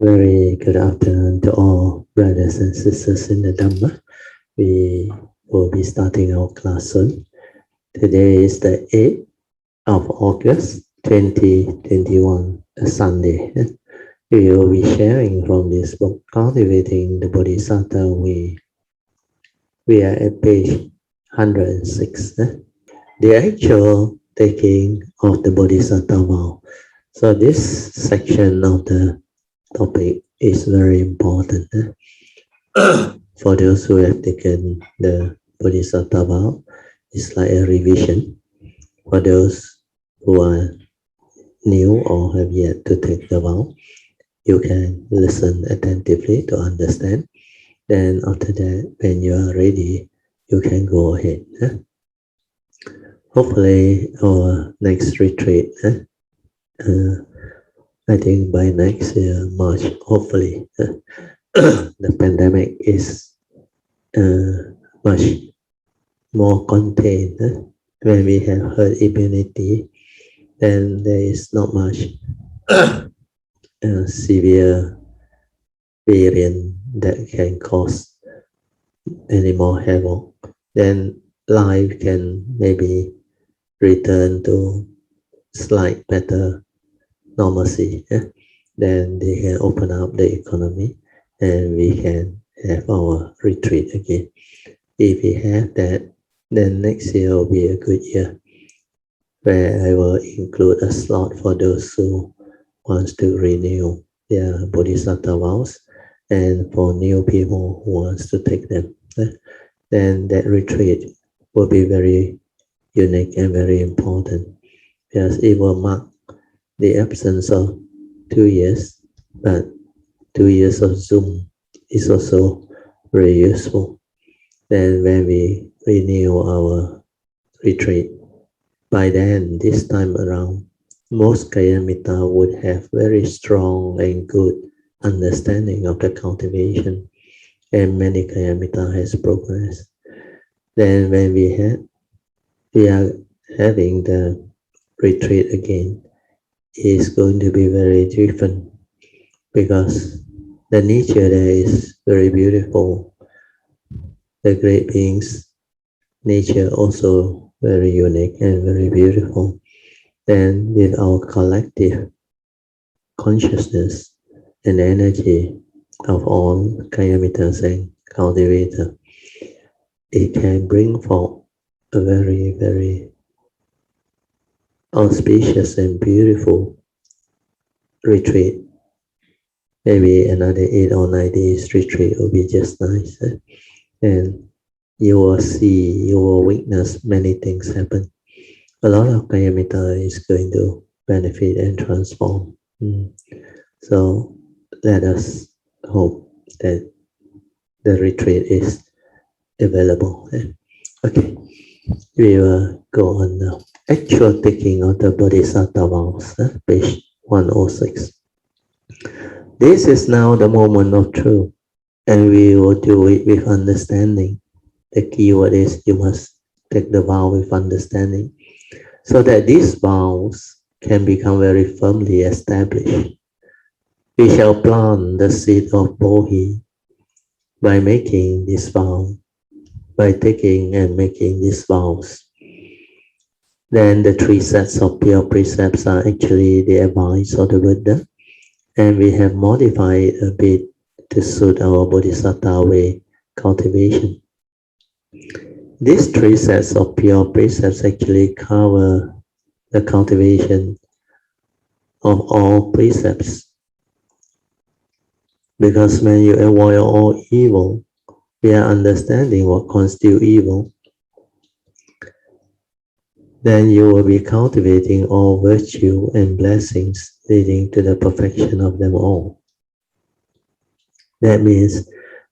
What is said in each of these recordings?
Very good afternoon to all brothers and sisters in the Dhamma. We will be starting our class soon. Today is the 8th of August 2021, a Sunday. We will be sharing from this book, Cultivating the Bodhisattva Way. We are at page 106. The actual taking of the Bodhisattva vow. So this section of the topic is very important for those who have taken the Bodhisattva vow. It's like a revision. For those who are new or have yet to take the vow, you can listen attentively to understand. Then after that, when you are ready, you can go ahead. Hopefully our next retreat, I think by next year, March, hopefully, the pandemic is much more contained. When we have herd immunity, then there is not much severe variant that can cause any more havoc. Then life can maybe return to slight better normalcy. Then they can open up the economy and we can have our retreat again. If we have that, then next year will be a good year, where I will include a slot for those who wants to renew their Bodhisattva vows, and for new people who wants to take them. Then that retreat will be very unique and very important, because it will mark the absence of 2 years, but 2 years of Zoom is also very useful. Then when we renew our retreat, by then, this time around, most Kayamita would have very strong and good understanding of the cultivation, and many Kayamita has progressed. Then when we are having the retreat again, is going to be very different, because the nature there is very beautiful. The great beings' nature also very unique and very beautiful. Then with our collective consciousness and energy of all Kayamitas and cultivators, it can bring forth a very, very auspicious and beautiful retreat. Maybe another 8 or 9 days retreat will be just nice. And you will see, you will witness many things happen. A lot of Kayamita is going to benefit and transform. So let us hope that the retreat is available. Okay, we will go on now. Actual taking of the Bodhisattva vows, page 106. This is now the moment of truth, and we will do it with understanding. The key word is you must take the vow with understanding, so that these vows can become very firmly established. We shall plant the seed of Bodhi by making this vow, by taking and making these vows. Then the 3 sets of pure precepts are actually the advice of the Buddha, and we have modified a bit to suit our Bodhisattva Way cultivation. These 3 sets of pure precepts actually cover the cultivation of all precepts, because when you avoid all evil, we are understanding what constitutes evil, then you will be cultivating all virtue and blessings leading to the perfection of them all. That means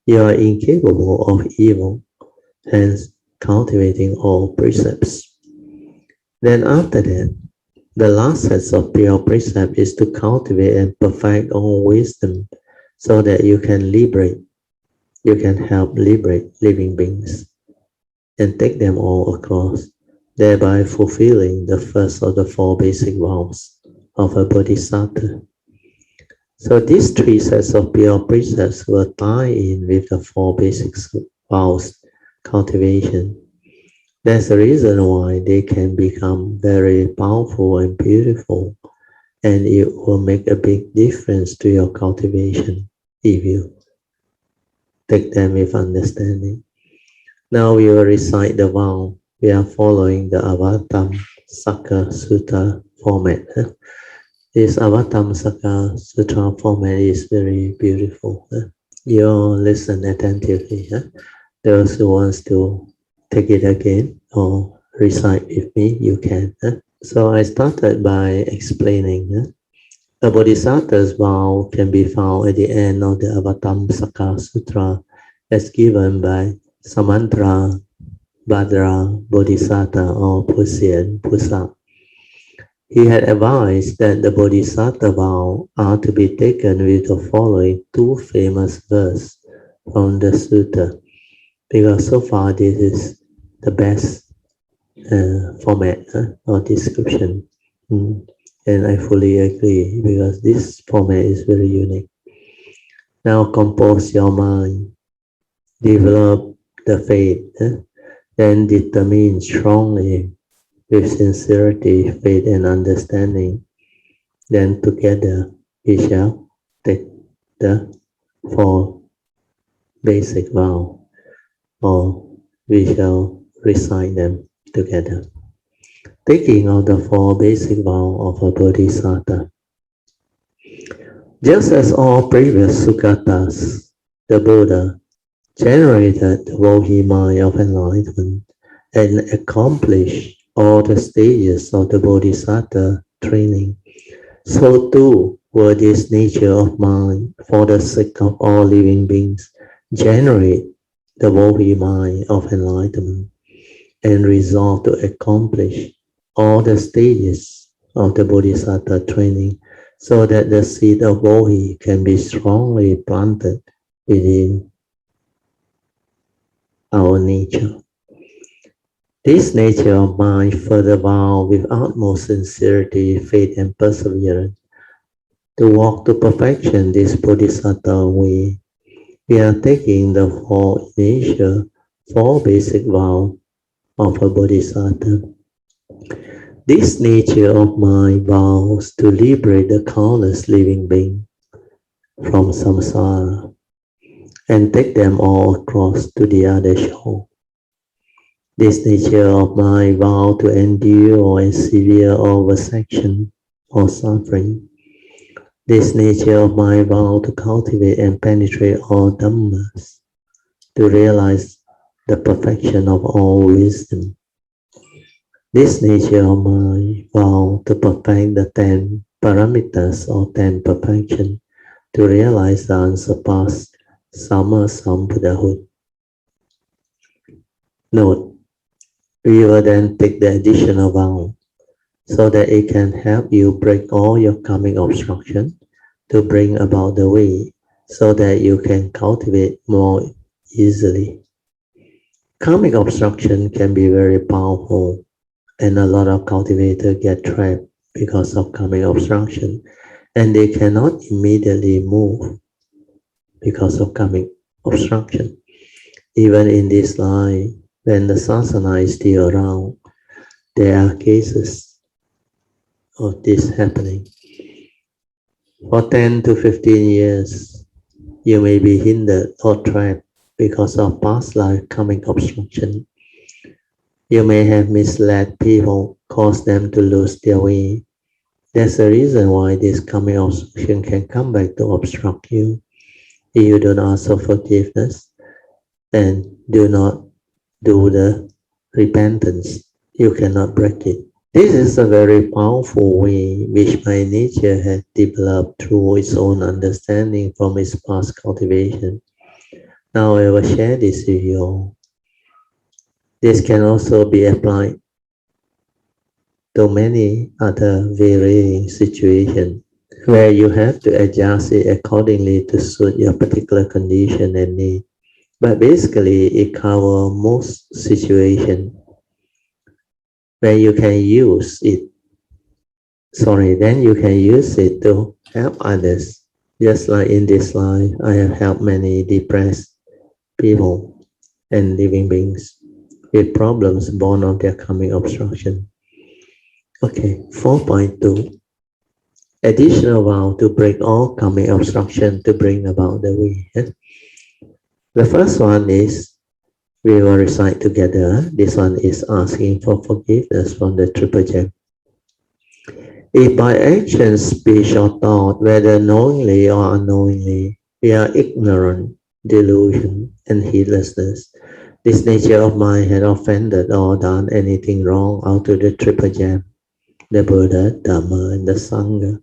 you are incapable of evil, hence cultivating all precepts. Then after that, the last set of pure precept is to cultivate and perfect all wisdom, so that you can liberate, you can help liberate living beings and take them all across, thereby fulfilling the first of the 4 basic vows of a Bodhisattva. So these three sets of pure precepts will tie in with the four basic vows cultivation. That's the reason why they can become very powerful and beautiful, and it will make a big difference to your cultivation if you take them with understanding. Now we will recite the vow. We are following the Avatam Saka Sutta format. This Avatam Saka Sutra format is very beautiful. You listen attentively. Those who wants to take it again or recite with me, you can. So I started by explaining a bodhisattva's vow can be found at the end of the Avatam Saka Sutra as given by Samantra Bhadra Bodhisattva or Pusyan Pusa. He had advised that the Bodhisattva vow are to be taken with the following two famous verses from the sutta, because so far this is the best format or description. And I fully agree, because this format is very unique. Now compose your mind, develop the faith, then determine strongly with sincerity, faith, and understanding. Then together we shall take the four basic vows, or we shall recite them together. Taking of the four basic vows of a bodhisattva. Just as all previous sukhatas, the Buddha generated the Bodhi mind of enlightenment and accomplished all the stages of the Bodhisattva training. So too were this nature of mind for the sake of all living beings generate the Bodhi mind of enlightenment and resolve to accomplish all the stages of the Bodhisattva training, so that the seed of Bodhi can be strongly planted within our nature. This nature of mind further vow with utmost sincerity, faith, and perseverance to walk to perfection this Bodhisattva way. We are taking the four basic vows of a Bodhisattva. This nature of mind vows to liberate the countless living beings from samsara and take them all across to the other shore. This nature of mind vow to endure and severe all vexation or suffering. This nature of mind vow to cultivate and penetrate all dhammas, to realize the perfection of all wisdom. This nature of mind vow to perfect the 10 paramitas or 10 perfection, to realize the unsurpassed Sammasambuddhahood. Note, we will then take the additional vow so that it can help you break all your karmic obstruction to bring about the way, so that you can cultivate more easily. Karmic obstruction can be very powerful, and a lot of cultivators get trapped because of karmic obstruction, and they cannot immediately move because of karmic obstruction. Even in this life, when the sasana is still around, there are cases of this happening. For 10 to 15 years, you may be hindered or trapped because of past life karmic obstruction. You may have misled people, caused them to lose their way. That's the reason why this karmic obstruction can come back to obstruct you. If you don't ask for forgiveness and do not do the repentance, you cannot break it. This is a very powerful way which my nature had developed through its own understanding from its past cultivation. Now I will share this with you all. This can also be applied to many other varying situations where you have to adjust it accordingly to suit your particular condition and need. But basically, it covers most situations where you can use it. Then you can use it to help others Just like in this life, I have helped many depressed people and living beings with problems born of their karmic obstruction. Okay, 4.2. Additional vow to break all karmic obstruction to bring about the way. The first one is we will recite together. This one is asking for forgiveness from the triple gem. If by action, speech, or thought, whether knowingly or unknowingly, we are ignorant, delusion, and heedlessness, this nature of mind had offended or done anything wrong out to the triple gem, the Buddha, Dharma, and the Sangha.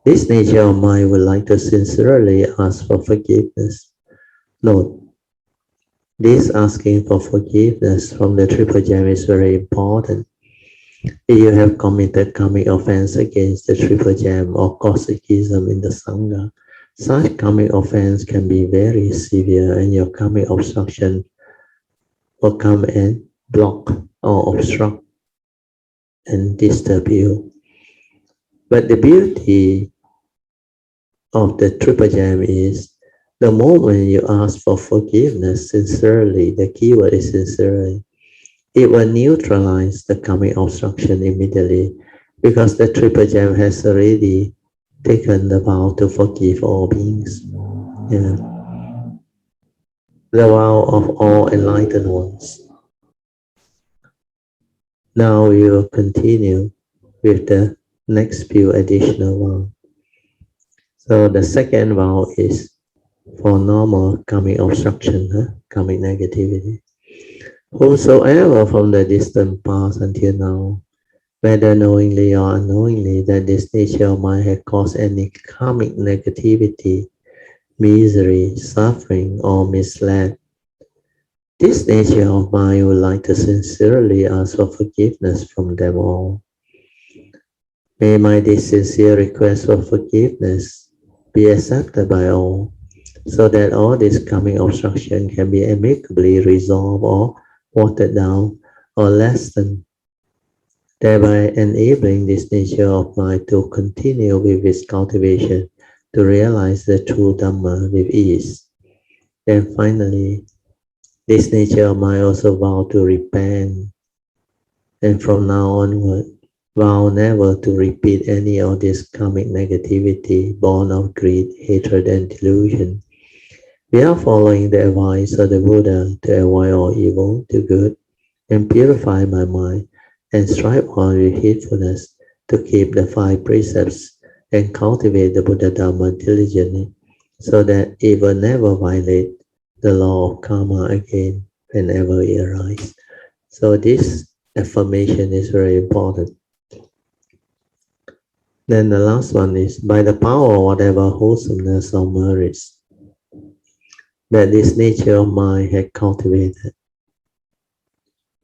This nature of mind would like to sincerely ask for forgiveness. Note, this asking for forgiveness from the triple gem is very important. If you have committed karmic offense against the triple gem or caused schism in the Sangha, such karmic offense can be very severe and your karmic obstruction will come and block or obstruct and disturb you. But the beauty of the triple gem is the moment you ask for forgiveness sincerely, the keyword is sincerely, it will neutralize the karmic obstruction immediately because the triple gem has already taken the vow to forgive all beings. Yeah. The vow of all enlightened ones. Now we will continue with the next few additional vows. So the second vow is for normal karmic obstruction, karmic negativity. Whosoever from the distant past until now, whether knowingly or unknowingly, that this nature of mind has caused any karmic negativity, misery, suffering, or misled, this nature of mind would like to sincerely ask for forgiveness from them all. May my this sincere request for forgiveness be accepted by all, so that all this karmic obstruction can be amicably resolved or watered down or lessened, thereby enabling this nature of mind to continue with its cultivation to realize the true Dharma with ease. Then finally, this nature of mind also vow to repent, and from now onward, vow never to repeat any of this karmic negativity born of greed, hatred, and delusion. We are following the advice of the Buddha to avoid all evil, do good, and purify my mind, and strive on with heedfulness to keep the 5 precepts and cultivate the Buddha Dharma diligently, so that it will never violate the law of karma again whenever it arises. So this affirmation is very important. Then the last one is, by the power of whatever wholesomeness or merits that this nature of mind had cultivated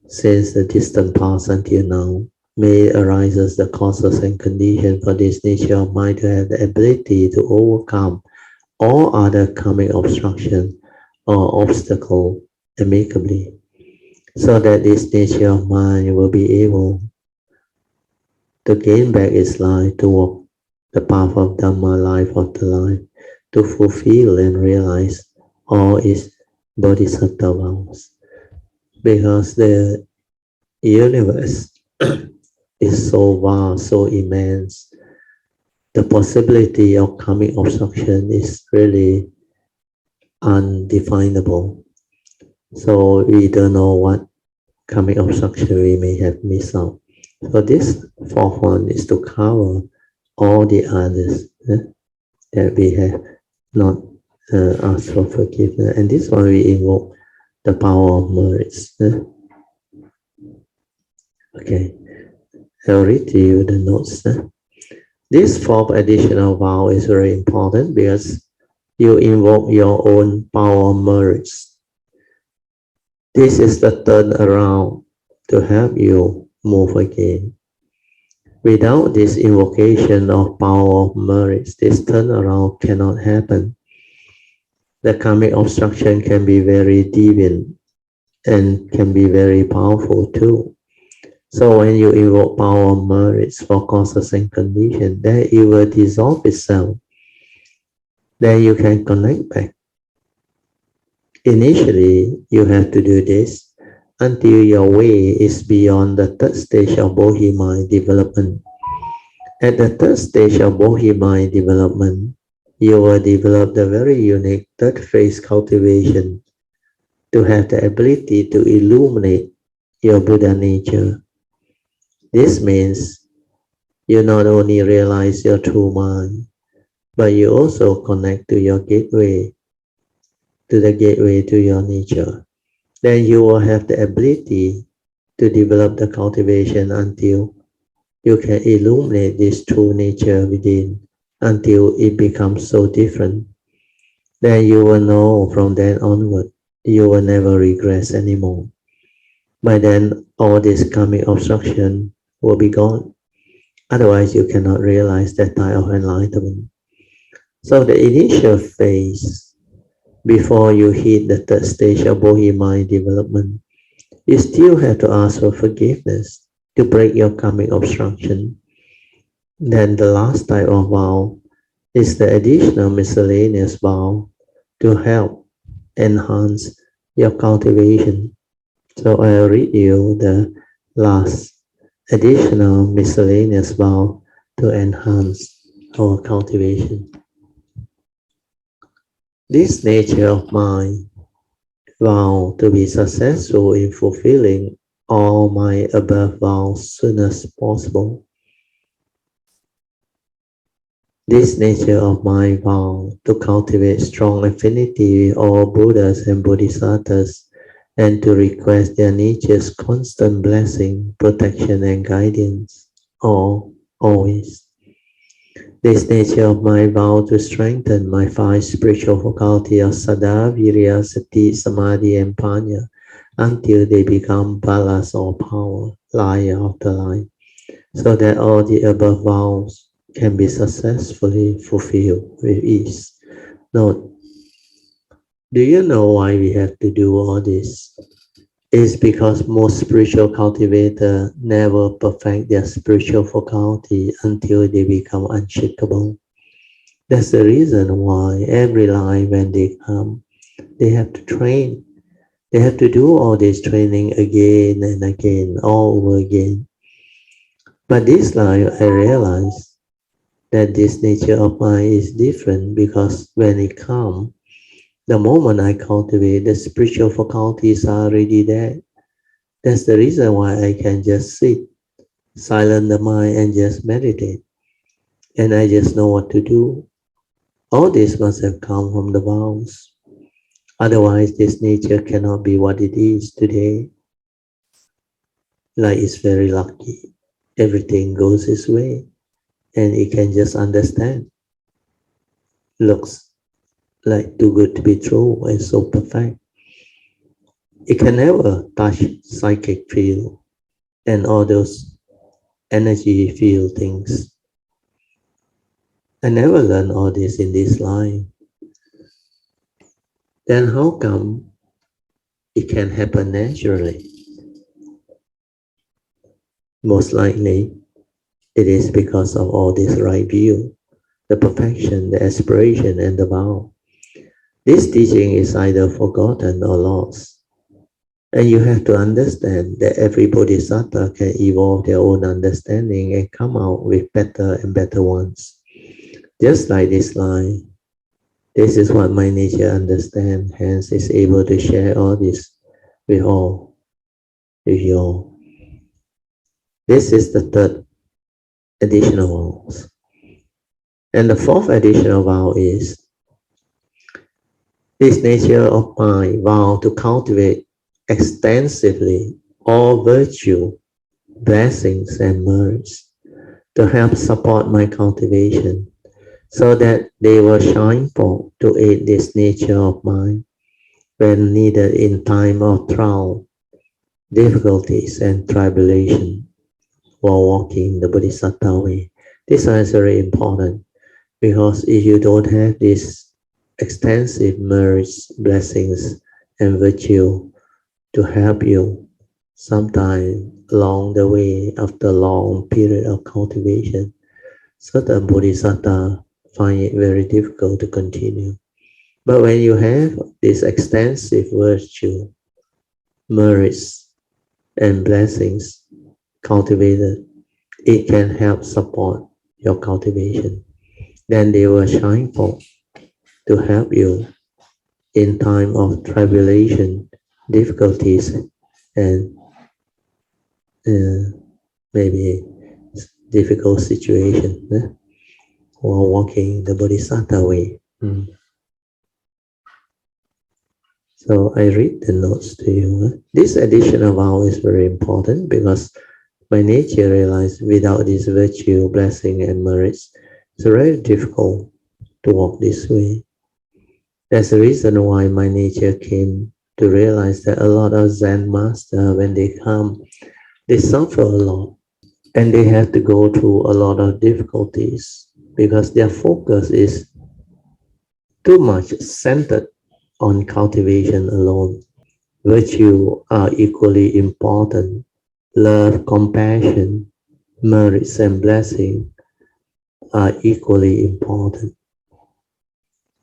since the distant past until now, may arises the causes and conditions for this nature of mind to have the ability to overcome all other karmic obstruction or obstacle amicably, so that this nature of mind will be able to gain back its life, to walk the path of Dharma, life of the life, to fulfill and realize all its Bodhisattva vows. Because the universe is so vast, so immense, the possibility of karmic obstruction is really undefinable. So we don't know what karmic obstruction we may have missed out. So this fourth one is to cover all the others that we have not asked for forgiveness. And this one we invoke the power of merits. Okay, I'll read to you the notes. This fourth additional vow is very important because you invoke your own power of merits. This is the turnaround to help you move again. Without this invocation of power of merits, this turnaround cannot happen. The karmic obstruction can be very deviant and can be very powerful too. So when you invoke power of merits for causes and conditions, then it will dissolve itself. then you can connect back. Initially, you have to do this until your way is beyond the third stage of Bodhi mind development. At the third stage of Bodhi mind development, you will develop the very unique third phase cultivation to have the ability to illuminate your Buddha nature. This means you not only realize your true mind, but you also connect to your gateway, to the gateway to your nature. Then you will have the ability to develop the cultivation until you can illuminate this true nature within, until it becomes so different. Then you will know from then onward, you will never regress anymore. By then, all this karmic obstruction will be gone. Otherwise, you cannot realize that type of enlightenment. So the initial phase, before you hit the third stage of Bodhi mind development, you still have to ask for forgiveness to break your karmic obstruction. Then the last type of vow is the additional miscellaneous vow to help enhance your cultivation. So I'll read you the last additional miscellaneous vow to enhance our cultivation. This nature of mind vow to be successful in fulfilling all my above vows soon as possible. This nature of mind vow to cultivate strong affinity with all Buddhas and Bodhisattvas and to request their nature's constant blessing, protection and guidance, all, always. This nature of mind vow to strengthen my five spiritual faculties of Saddha, Virya, Sati, Samadhi and Panya until they become balas or power, line after line, so that all the above vows can be successfully fulfilled with ease. Note, do you know why we have to do all this? It's because most spiritual cultivators never perfect their spiritual faculty until they become unshakable. That's the reason why every line when they come, they have to train. They have to do all this training again and again, all over again. But this life, I realized that this nature of mine is different because when it comes, the moment I cultivate, the spiritual faculties are already there. That's the reason why I can just sit, silence the mind and just meditate. And I just know what to do. All this must have come from the vows. Otherwise, this nature cannot be what it is today. Like it's very lucky. Everything goes its way. And it can just understand. Looks like too good to be true and so perfect. It can never touch psychic field and all those energy field things. I never learned all this in this life. Then how come it can happen naturally? Most likely, it is because of all this right view, the perfection, the aspiration, and the vow. This teaching is either forgotten or lost. And you have to understand that every bodhisattva can evolve their own understanding and come out with better and better ones. Just like this line, this is what my nature understands, hence is able to share all this with all, with you all. This is the third additional vows. And the fourth additional vow is this nature of mind vow to cultivate extensively all virtue, blessings, and merits to help support my cultivation so that they will shine forth to aid this nature of mind when needed in time of trial, difficulties, and tribulation while walking the Bodhisattva way. This is very important because if you don't have this extensive merits, blessings, and virtue to help you sometime along the way after a long period of cultivation, certain bodhisattva find it very difficult to continue. But when you have this extensive virtue, merits, and blessings cultivated, it can help support your cultivation. Then they will shine forth to help you in time of tribulation, difficulties, and maybe difficult situation while walking the Bodhisattva way. So I read the notes to you. This additional vow is very important because by nature realize without this virtue, blessing, and merits, it's very difficult to walk this way. That's the reason why my nature came to realize that a lot of Zen masters, when they come, they suffer a lot and they have to go through a lot of difficulties because their focus is too much centered on cultivation alone. Virtue are equally important. Love, compassion, merits, and blessing are equally important.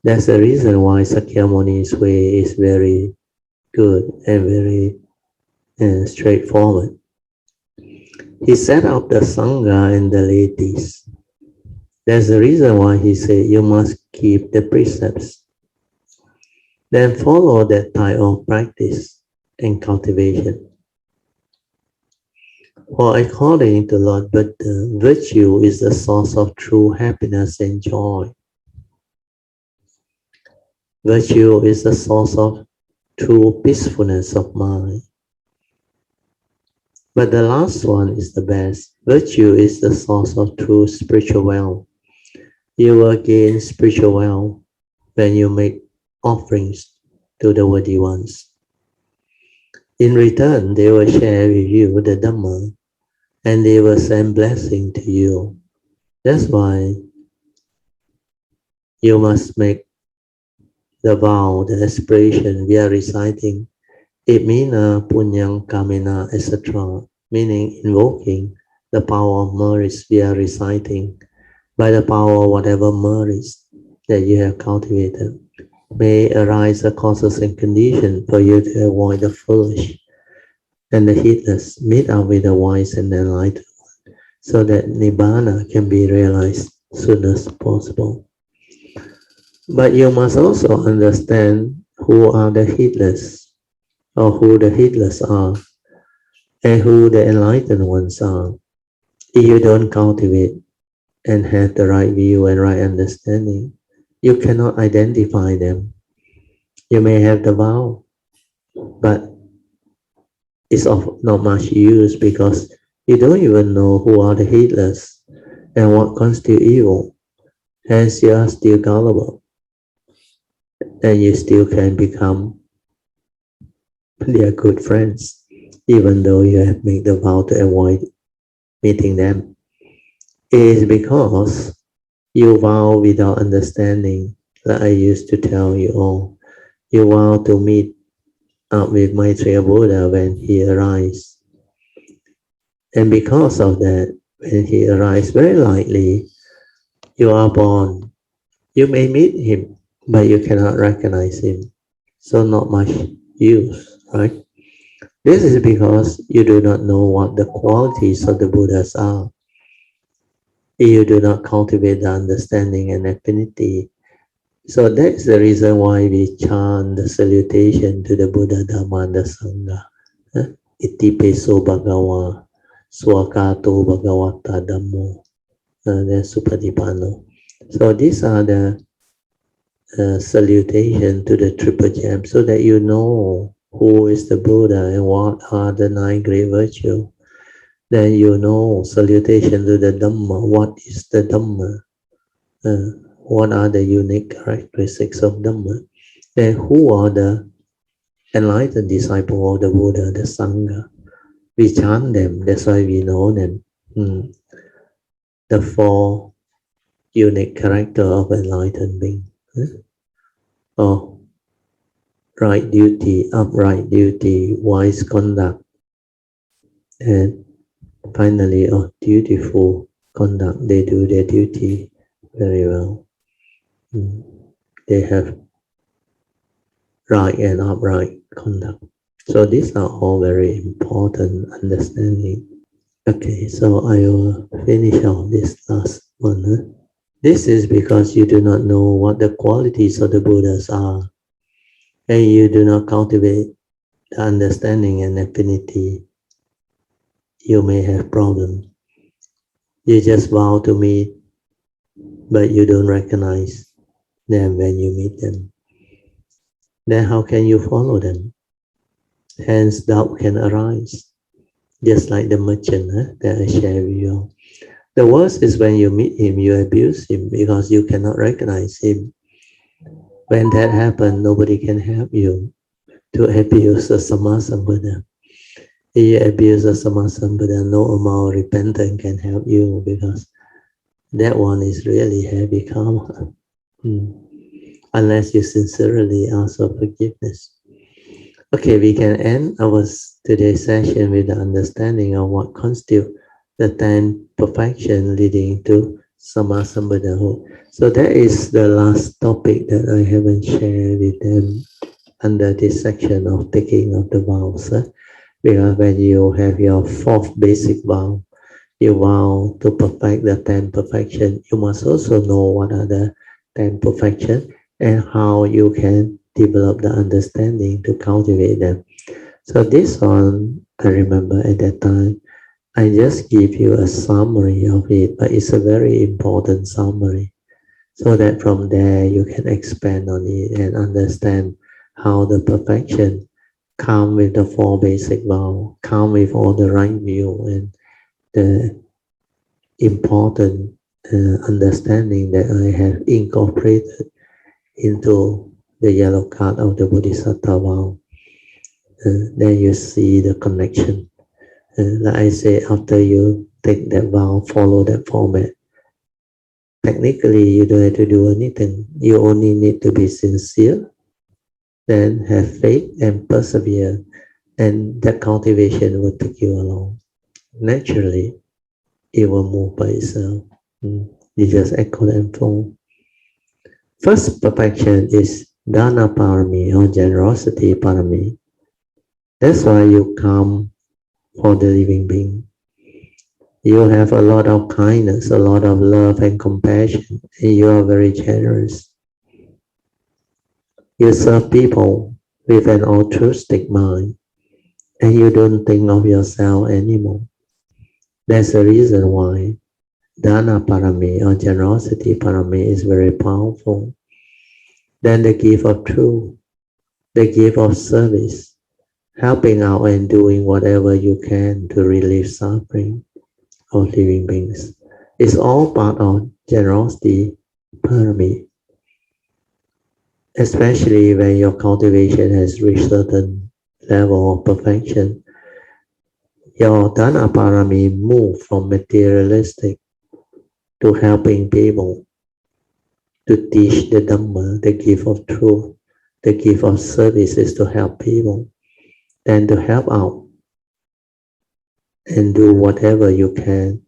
That's the reason why Sakyamuni's way is very good and very straightforward. He set up the Sangha and the ladies. That's the reason why he said you must keep the precepts. Then follow that type of practice and cultivation. For according to Lord Buddha, virtue is the source of true happiness and joy. Virtue is the source of true peacefulness of mind. But the last one is the best. Virtue is the source of true spiritual wealth. You will gain spiritual wealth when you make offerings to the worthy ones. In return, they will share with you the Dharma and they will send blessing to you. That's why you must make the vow, the aspiration we are reciting, Itmina, Punyang, Kamena, etc., meaning invoking the power of merits we are reciting. By the power of whatever merits that you have cultivated, may arise the causes and conditions for you to avoid the foolish and the heedless, meet up with the wise and enlightened one, so that Nibbana can be realized soon as possible. But you must also understand who are the heedless, or who the heedless are, and who the enlightened ones are. If you don't cultivate and have the right view and right understanding, you cannot identify them. You may have the vow, but it's of not much use because you don't even know who are the heedless and what constitutes evil. Hence, you are still gullible, and you still can become their good friends, even though you have made the vow to avoid meeting them. It is because you vow without understanding, like I used to tell you all. You vow to meet up with Maitreya Buddha when he arrives. And because of that, when he arrives, very likely you are born. You may meet him, but you cannot recognize him. So not much use, right? This is because you do not know what the qualities of the Buddhas are. You do not cultivate the understanding and affinity. So that's the reason why we chant the salutation to the Buddha, Dharma, and the Sangha. Iti peso bhagawa, swakato bhagavata dhammo, then supatipano. So these are the salutation to the Triple Gem, so that you know who is the Buddha and what are the 9 great virtues. Then you know salutation to the Dhamma. What is the Dhamma? What are the unique characteristics of Dhamma? Then who are the enlightened disciples of the Buddha, the Sangha? We chant them, that's why we know them. The 4 unique characters of enlightened being. Or right duty, upright duty, wise conduct, and finally, dutiful conduct. They do their duty very well. They have right and upright conduct. So these are all very important understanding. Okay, so I will finish on this last one. This is because you do not know what the qualities of the Buddhas are, and you do not cultivate the understanding and affinity. You may have problems. You just vow to meet, but you don't recognize them when you meet them. Then how can you follow them? Hence, doubt can arise, just like the merchant that I share with you. The worst is when you meet him, you abuse him because you cannot recognize him. When that happens, nobody can help you to abuse the Sammasambuddha. If you abuse the Sammasambuddha, no amount of repentance can help you because that one is really heavy karma. Unless you sincerely ask for forgiveness. Okay, we can end our today's session with the understanding of what constitutes the 10 perfection leading to Sammasambuddhahood. So that is the last topic that I haven't shared with them under this section of taking of the vows. Because when you have your fourth basic vow, you vow to perfect the 10 perfection, you must also know what are the 10 perfection and how you can develop the understanding to cultivate them. So this one, I remember at that time, I just give you a summary of it, but it's a very important summary so that from there you can expand on it and understand how the perfection come with the four basic vow, come with all the right view and the important understanding that I have incorporated into the yellow card of the Bodhisattva vow. Then you see the connection. Like I say, after you take that vow, follow that format. Technically, you don't have to do anything. You only need to be sincere, then have faith and persevere, and that cultivation will take you along. Naturally, it will move by itself. You just echo and flow. First perfection is Dana Parami or generosity Parami. That's why you come for the living being. You have a lot of kindness, a lot of love and compassion, and you are very generous. You serve people with an altruistic mind, and you don't think of yourself anymore. That's the reason why Dana Parami or generosity Parami is very powerful. Then the gift of truth, the gift of service, helping out and doing whatever you can to relieve suffering of living beings. It's all part of generosity Parami. Especially when your cultivation has reached certain level of perfection, your Dana Parami move from materialistic to helping people, to teach the Dhamma, the gift of truth, the gift of service is to help people, and to help out and do whatever you can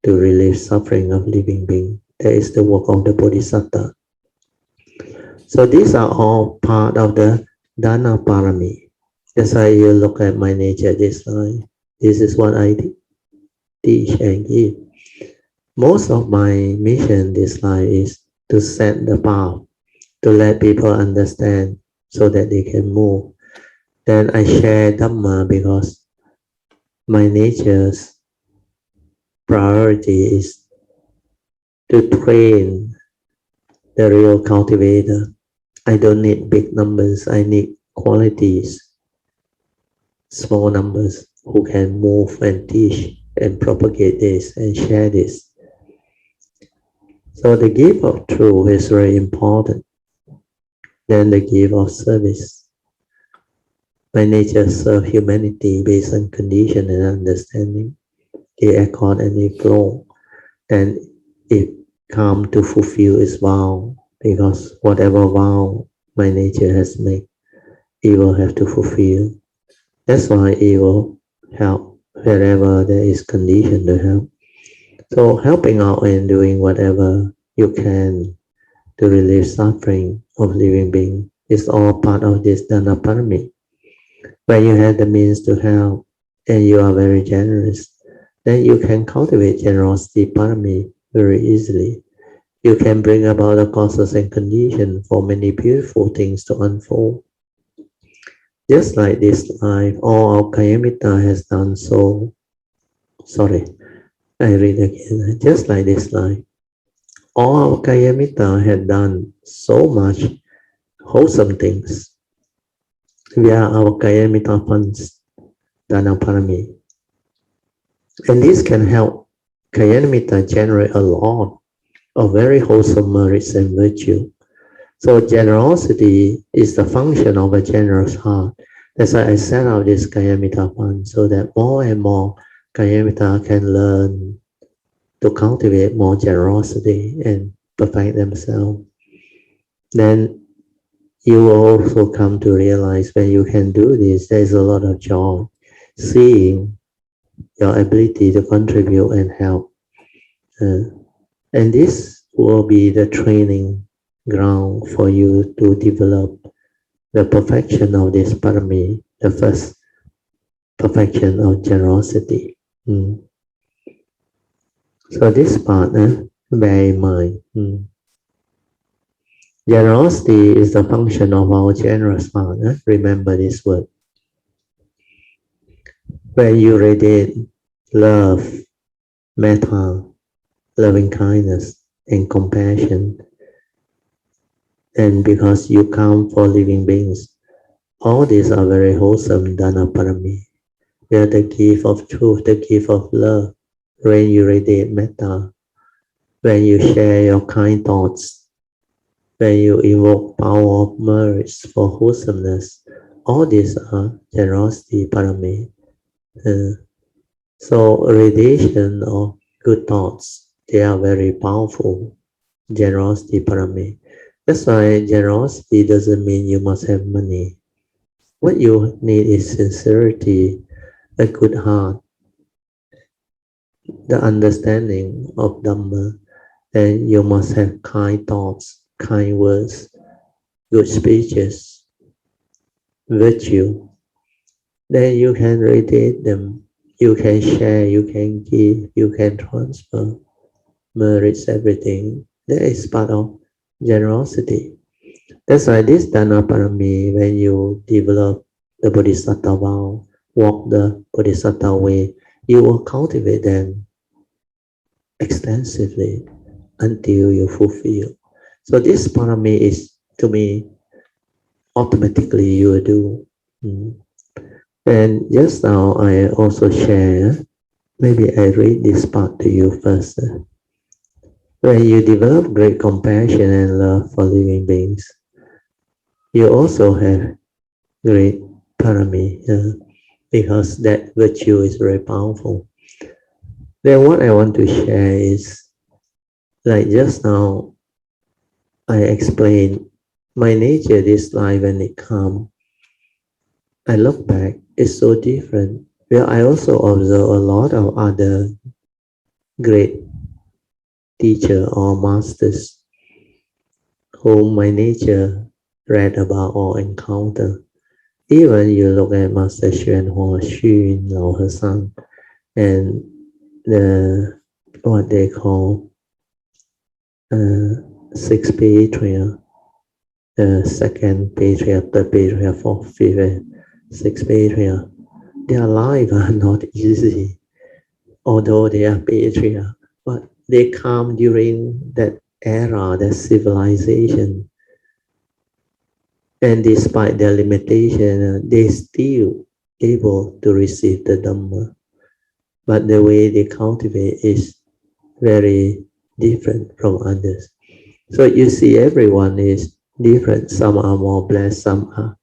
to relieve suffering of living beings. That is the work of the Bodhisattva. So these are all part of the Dana Parami. That's why you look at my nature this line. This is what I teach and give. Most of my mission this life is to set the path, to let people understand so that they can move. Then I share Dhamma because my nature's priority is to train the real cultivator. I don't need big numbers, I need qualities, small numbers who can move and teach and propagate this and share this. So the gift of truth is very important. Then the gift of service. My nature serves humanity based on condition and understanding. It accord and it flow. And it come to fulfill its vow, because whatever vow my nature has made, it will have to fulfill. That's why it will help wherever there is condition to help. So helping out and doing whatever you can to relieve suffering of living beings is all part of this Dana Parami. When you have the means to help and you are very generous, then you can cultivate generosity Parami very easily. You can bring about the causes and conditions for many beautiful things to unfold. Just like this life, all our Kayamita has done so. Sorry, I read again. Just like this life, all our Kayamita had done so much wholesome things via our Kayamita funds, Dana Parami. And this can help Kayamita generate a lot of very wholesome merits and virtue. So generosity is the function of a generous heart. That's why I set out this Kayamita fund so that more and more Kayamita can learn to cultivate more generosity and perfect themselves. Then you will also come to realize when you can do this, there's a lot of joy, seeing your ability to contribute and help. And this will be the training ground for you to develop the perfection of this parami, the first perfection of generosity. So this part, bear in mind. Generosity is the function of our generous heart. Remember this word. When you radiate love, metta, loving kindness, and compassion, and because you come for living beings, all these are very wholesome Dana Parami. They are the gift of truth, the gift of love. When you radiate metta, when you share your kind thoughts, when you evoke power of merits for wholesomeness, all these are generosity parami. So radiation of good thoughts, they are very powerful. Generosity parami. That's why generosity doesn't mean you must have money. What you need is sincerity, a good heart, the understanding of Dhamma, and you must have kind thoughts, kind words, good speeches, virtue. Then you can radiate them, you can share, you can give, you can transfer, merits everything. That is part of generosity. That's why this Dana Parami, when you develop the Bodhisattva vow, walk the Bodhisattva way, you will cultivate them extensively until you fulfill. So this parami is, to me, automatically you will do. And just now I also share, maybe I read this part to you first. When you develop great compassion and love for living beings, you also have great parami, because that virtue is very powerful. Then what I want to share is, like just now, I explained my nature this life when it comes. I look back, it's so different. Well, I also observe a lot of other great teacher or masters whom my nature read about or encounter. Even you look at Master Xuan Hua, Xun, Lao Hassan, and the what they call six patriarch, the second patriarch, third patriarch, fourth, fifth, sixth patriarch. Their lives are not easy, although they are patriarch, but they come during that era, that civilization. And despite their limitation, they still able to receive the Dhamma. But the way they cultivate is very different from others. So you see everyone is different. Some are more blessed, some are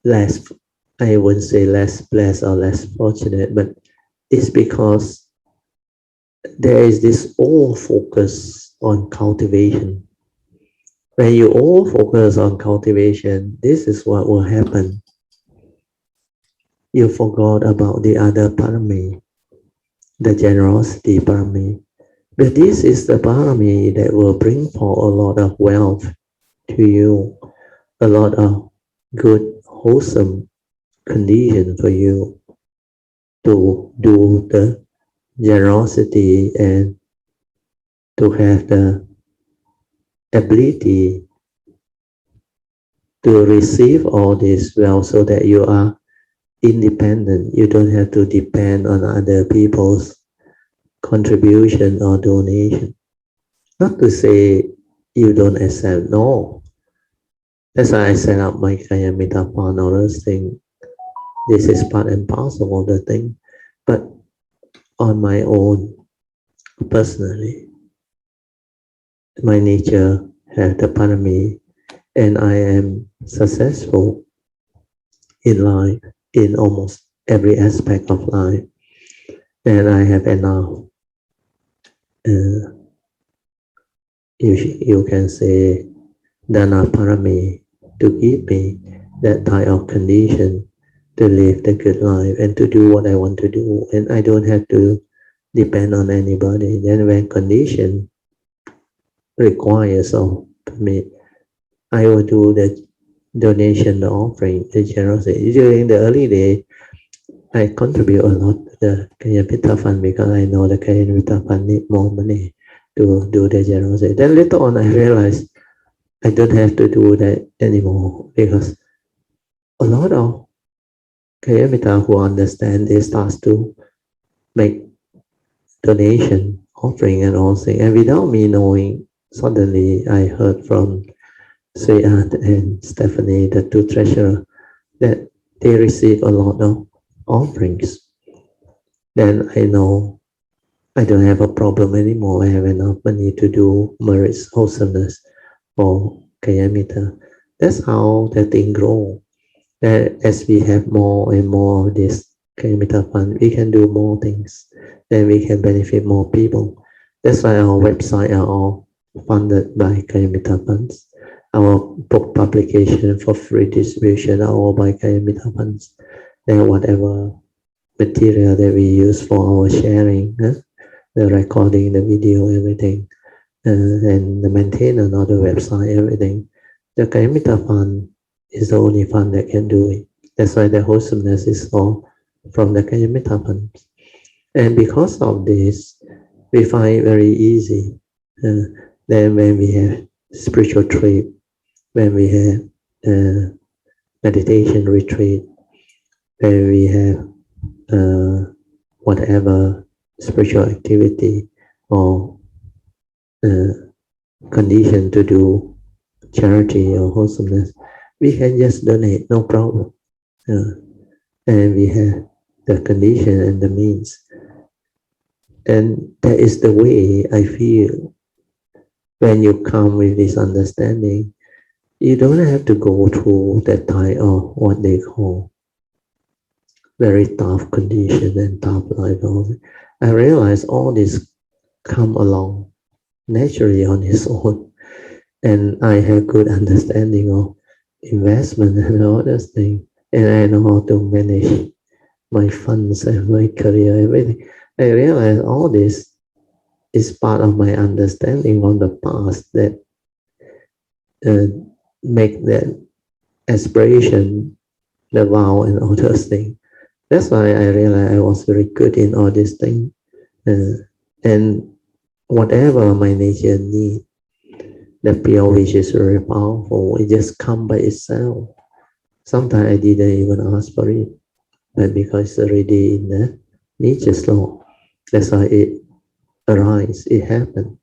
less, I wouldn't say less blessed or less fortunate, but it's because there is this all focus on cultivation. When you all focus on cultivation, this is what will happen. You forgot about the other parami, the generosity parami. But this is the parami that will bring forth a lot of wealth to you, a lot of good, wholesome condition for you to do the generosity and to have the ability to receive all this wealth so that you are independent. You don't have to depend on other people's contribution or donation. Not to say you don't accept, no. That's why I set up my Kayamita Fund, all those things. This is part and parcel of the thing. But on my own, personally, my nature has the parami, and I am successful in life, in almost every aspect of life. And I have enough, you can say, Dana Parami to give me that type of condition to live the good life and to do what I want to do. And I don't have to depend on anybody. Then when condition requires of me, I will do the donation, the offering, the generosity. During the early day, I contribute a lot to the Kayamita Fund because I know the Kayamita Fund need more money to do the generosity. Then later on, I realized I don't have to do that anymore because a lot of Kayamita who understand this starts to make donation, offering and all things. And without me knowing, suddenly I heard from Suyat and Stephanie, the two treasurers, that they receive a lot of offerings. Then I know I don't have a problem anymore. I have enough money to do merits, wholesomeness, or Kayamita. That's how the thing grows. That as we have more and more of this Kayamita fund, we can do more things. Then we can benefit more people. That's why our website are all funded by Kayamita funds. Our book publication for free distribution are all by Kayamita funds. Then whatever material that we use for our sharing, the recording, the video, everything, and the maintenance of the website, everything. The Kayamita fund is the only fund that can do it. That's why the wholesomeness is all from the Kayamita fund. And because of this, we find it very easy. Then when we have spiritual trip, when we have meditation retreat, when we have whatever spiritual activity or condition to do charity or wholesomeness, we can just donate, no problem. And we have the condition and the means. And that is the way I feel. When you come with this understanding, you don't have to go through that type of what they call very tough condition and tough life. I realize all this come along naturally on its own. And I have good understanding of investment and all those things. And I know how to manage my funds and my career, everything. I realize all this is part of my understanding from the past that make that aspiration, the vow and all those things. That's why I realized I was very good in all these things. And whatever my nature needs, the pure wish is very powerful. It just comes by itself. Sometimes I didn't even ask for it, but because it's already in the nature's law, that's why it arises, it happens.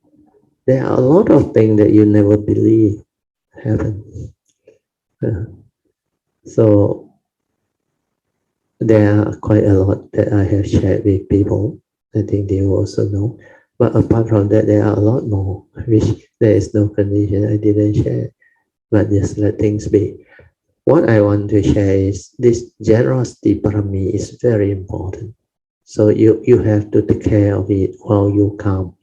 There are a lot of things that you never believe happen. So there are quite a lot that I have shared with people. I think they also know. But apart from that, there are a lot more, which there is no condition I didn't share. But just let things be. What I want to share is this generosity parami is very important. So you have to take care of it while you come.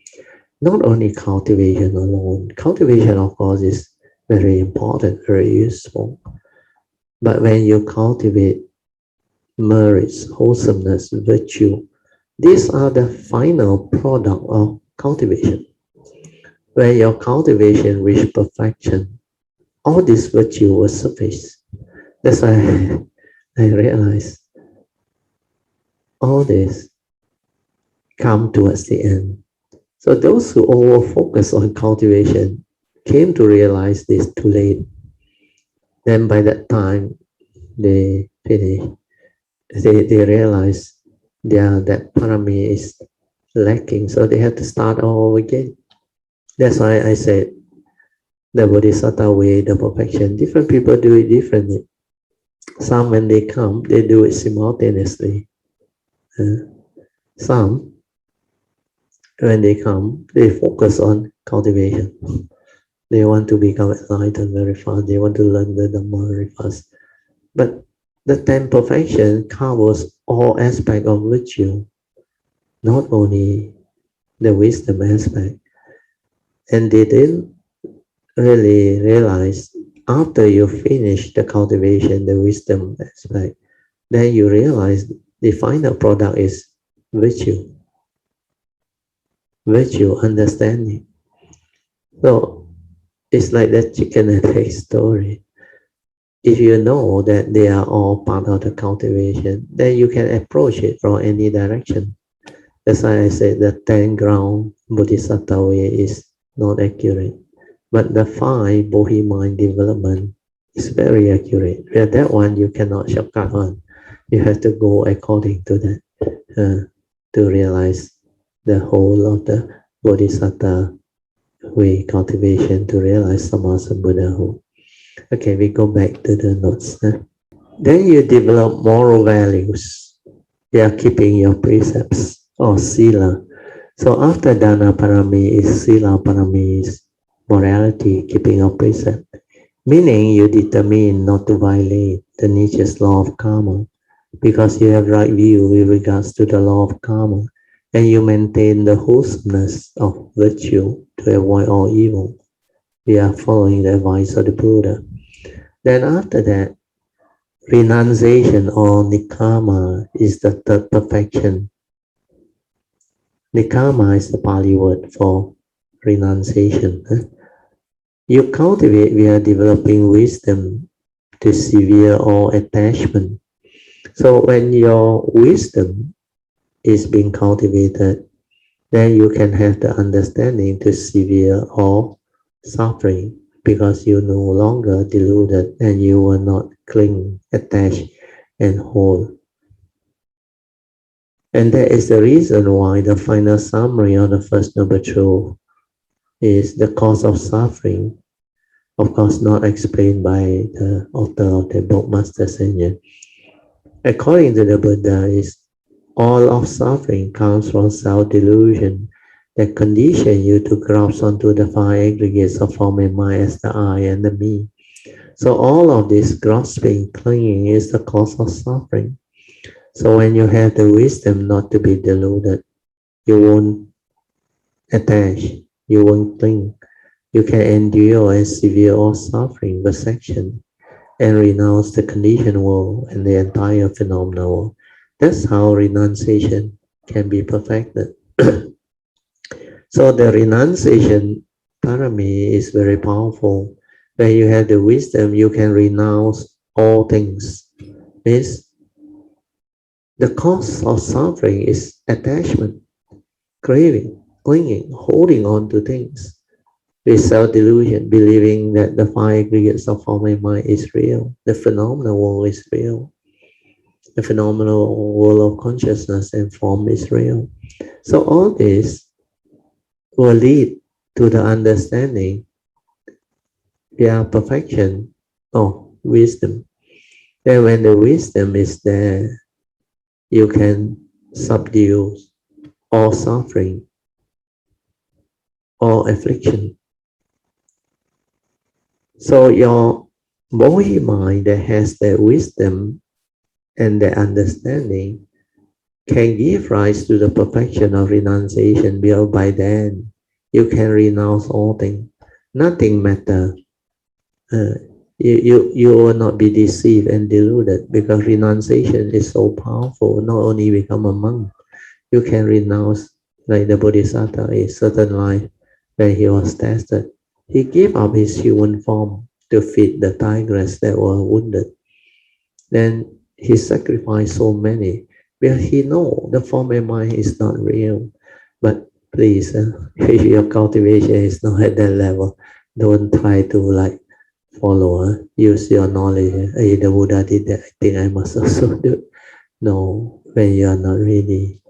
Not only cultivation alone. Cultivation, of course, is very important, very useful. But when you cultivate merits, wholesomeness, virtue, these are the final product of cultivation. When your cultivation reach perfection, all this virtue will surface. That's why I realized all this come towards the end. So those who over focus on cultivation came to realize this too late. Then by that time they finish, they realize that parami is lacking, so they have to start all over again. That's why I said the Bodhisattva way, the perfection, different people do it differently. Some when they come, they do it simultaneously. Some when they come, they focus on cultivation. They want to become enlightened very fast. They want to learn the Dharma very fast. But the 10 perfection covers all aspects of virtue, not only the wisdom aspect. And they didn't really realize after you finish the cultivation, the wisdom aspect, then you realize the final product is virtue. Virtue, understanding. So it's like that chicken and egg story. If you know that they are all part of the cultivation, then you can approach it from any direction. That's why I said the 10 ground Bodhisattva way is not accurate. But the 5 Bodhi mind development is very accurate. Where that one you cannot shortcut on. You have to go according to that to realize the whole of the Bodhisattva way cultivation, to realize Samasa Buddhahood. Okay, we go back to the notes. Then you develop moral values. You are keeping your precepts or sila. So after Dana Parami is sila parami, is morality, keeping of precept. Meaning you determine not to violate the nature's law of karma because you have right view with regards to the law of karma, and you maintain the wholesomeness of virtue to avoid all evil. We are following the advice of the Buddha. Then after that, renunciation or nikama is the third perfection. Nikama is the Pali word for renunciation. You cultivate via developing wisdom to sever all attachment. So when your wisdom is being cultivated, then you can have the understanding to sever all suffering, because you no longer deluded and you will not cling, attach, and hold. And that is the reason why the final summary of the First Noble Truth is the cause of suffering. Of course, not explained by the author of the book, Master Senya. According to the Buddha, is all of suffering comes from self-delusion that condition you to grasp onto the 5 aggregates of form and mind as the I and the me. So all of this grasping, clinging is the cause of suffering. So when you have the wisdom not to be deluded, you won't attach, you won't cling. You can endure and sever all suffering, vexation, and renounce the conditioned world and the entire phenomenal world. That's how renunciation can be perfected. So the renunciation parami is very powerful. When you have the wisdom, you can renounce all things. Means the cause of suffering is attachment, craving, clinging, holding on to things. With self-delusion, believing that the 5 aggregates of form and mind is real. The phenomenal world is real. The phenomenal world of consciousness and form is real. So all this will lead to the understanding via perfection of wisdom. And when the wisdom is there, you can subdue all suffering, all affliction. So your Bodhi mind that has that wisdom and the understanding can give rise to the perfection of renunciation, because by then you can renounce all things. Nothing matters. You will not be deceived and deluded, because renunciation is so powerful. Not only become a monk, you can renounce Like the Bodhisattva in certain life where he was tested, he gave up his human form to feed the tigers that were wounded. Then he sacrificed so many because he know the form and mind is not real. But please, if your cultivation is not at that level, don't try to like follow. Use your knowledge. Hey, the Buddha did that. I think I must also do. No, when you are not ready,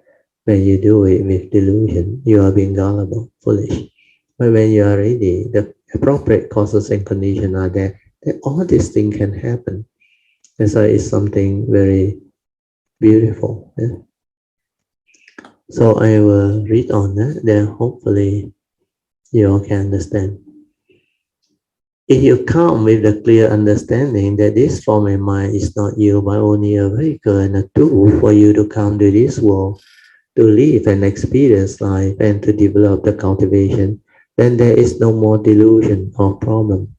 when you do it with delusion, you are being gullible, foolish. But when you are ready, the appropriate causes and conditions are there. That all these things can happen. That's why it's something very beautiful. Yeah? So I will read on that, then hopefully you all can understand. If you come with a clear understanding that this form and mind is not you, but only a vehicle and a tool for you to come to this world, to live and experience life and to develop the cultivation, then there is no more delusion or problem.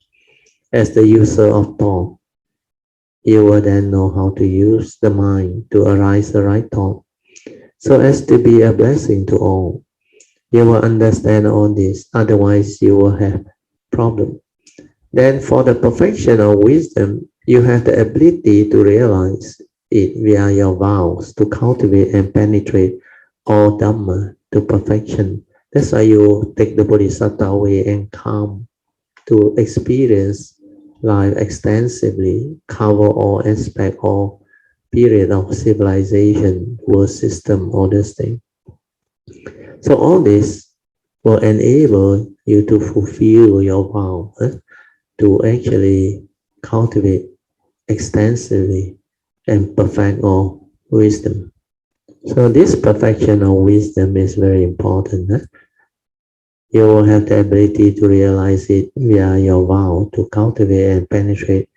As the user of thought, you will then know how to use the mind to arise the right thought, so as to be a blessing to all. You will understand all this, otherwise you will have problem. Then for the perfection of wisdom, you have the ability to realize it via your vows to cultivate and penetrate all Dharma to perfection. That's why you take the Bodhisattva way and come to experience life extensively, cover all aspects, all period of civilization, world system, all these things. So all this will enable you to fulfill your vow, to actually cultivate extensively and perfect all wisdom. So this perfection of wisdom is very important. You will have the ability to realize it via your vow to cultivate and penetrate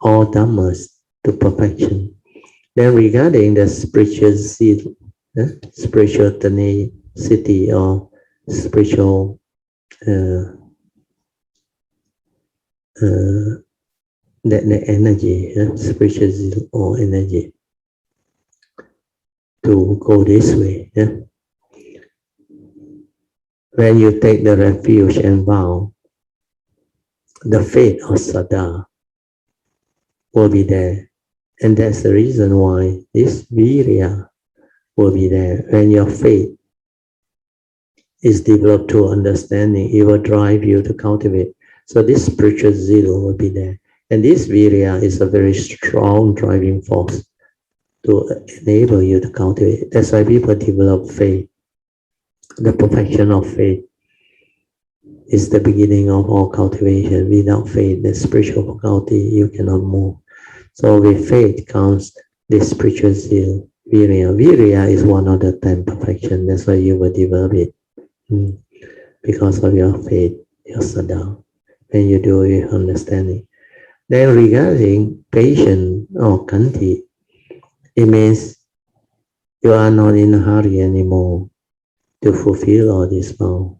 all dhammas to perfection. Then regarding the spiritual seed, spiritual tenacity or spiritual the energy, spiritual zeal or energy to go this way. When you take the refuge and vow, the faith of Sada will be there. And that's the reason why this virya will be there. When your faith is developed to understanding, it will drive you to cultivate. So this spiritual zeal will be there. And this virya is a very strong driving force to enable you to cultivate. That's why people develop faith. The perfection of faith is the beginning of all cultivation. Without faith, the spiritual faculty, you cannot move. So with faith comes this spiritual zeal, virya. Virya is one of the 10 perfections. That's why you will develop it. Because of your faith, your sadhana, when you do it with understanding. Then regarding patience or kanti, it means you are not in a hurry anymore to fulfill all this vow.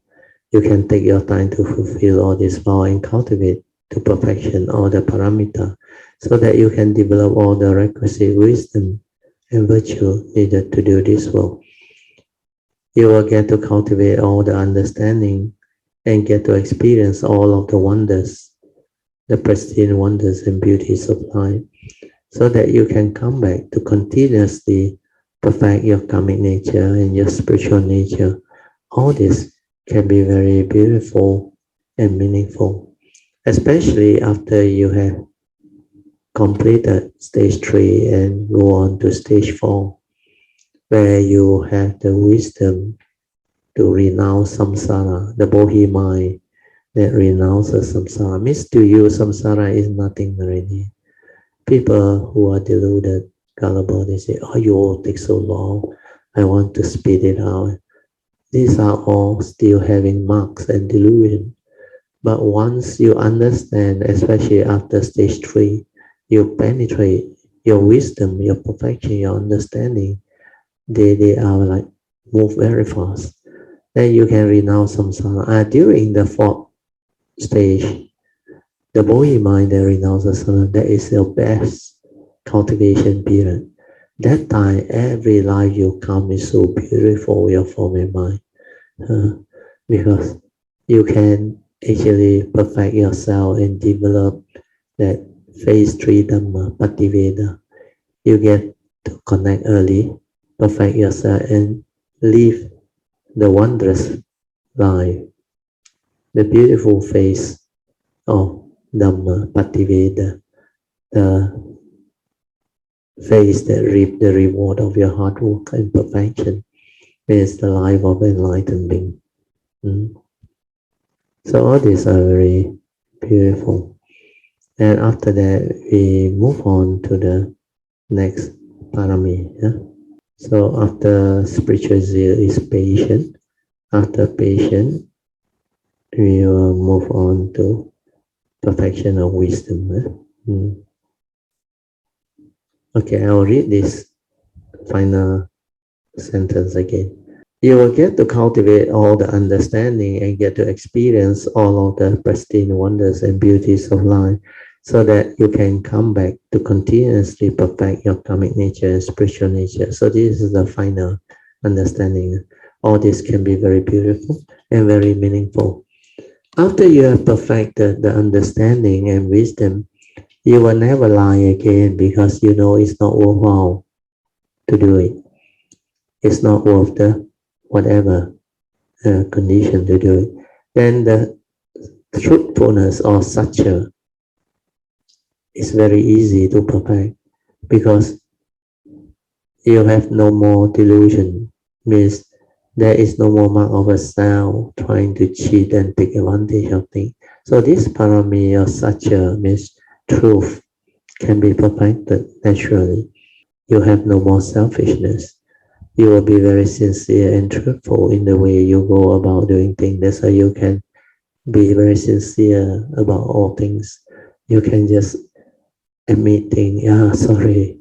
You can take your time to fulfill all this vow and cultivate to perfection all the paramita, so that you can develop all the requisite wisdom and virtue needed to do this work. You will get to cultivate all the understanding and get to experience all of the wonders, the pristine wonders and beauties of life, so that you can come back to continuously perfect your karmic nature and your spiritual nature. All this can be very beautiful and meaningful, especially after you have completed stage 3 and go on to stage 4, where you have the wisdom to renounce samsara, the bodhi mind that renounces samsara. Means to you, samsara is nothing already. People who are deluded, gullible, they say, oh, you all take so long, I want to speed it out. These are all still having marks and delusion. But once you understand, especially after stage 3, you penetrate your wisdom, your perfection, your understanding, they are like move very fast. Then you can renounce samsara. During the 4th stage, the bodhi mind that renounces samsara, that is your best cultivation period. That time, every life you come is so beautiful, your form and mind. because you can actually perfect yourself and develop that phase 3 Dhamma Pativeda. You get to connect early, perfect yourself, and live the wondrous life, the beautiful phase of Dhamma Pativeda, the phase that reap the reward of your hard work and perfection, is the life of enlightened being. So all these are very beautiful. And after that, we move on to the next parami. Yeah? So after spiritual zeal is patient. After patience, we will move on to perfection of wisdom. Okay, I'll read this final sentence again. You will get to cultivate all the understanding and get to experience all of the pristine wonders and beauties of life, so that you can come back to continuously perfect your karmic nature and spiritual nature. So this is the final understanding. All this can be very beautiful and very meaningful. After you have perfected the understanding and wisdom, you will never lie again, because you know it's not worthwhile to do it. It's not worth the whatever condition to do it. Then the truthfulness or satya is very easy to perfect, because you have no more delusion. Means there is no more mark of a self trying to cheat and take advantage of things. So this parami or satya means truth can be perfected naturally. You have no more selfishness. You will be very sincere and truthful in the way you go about doing things. That's how you can be very sincere about all things. You can just admit things. Yeah, sorry,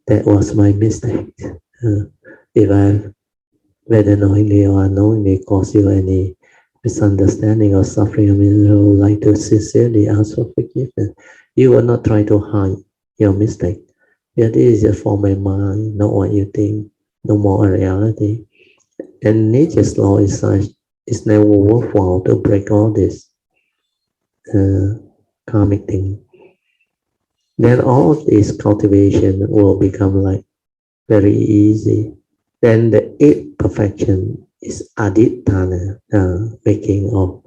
that was my mistake. If I, whether knowingly or unknowingly, cause you any misunderstanding or suffering, I mean, you would like to sincerely ask for forgiveness. You will not try to hide your mistake. Yeah, this is just for my mind, not what you think, no more a reality. And nature's law is such, it's never worthwhile to break all this karmic thing. Then all this cultivation will become like very easy. Then the eighth perfection is aditana, making of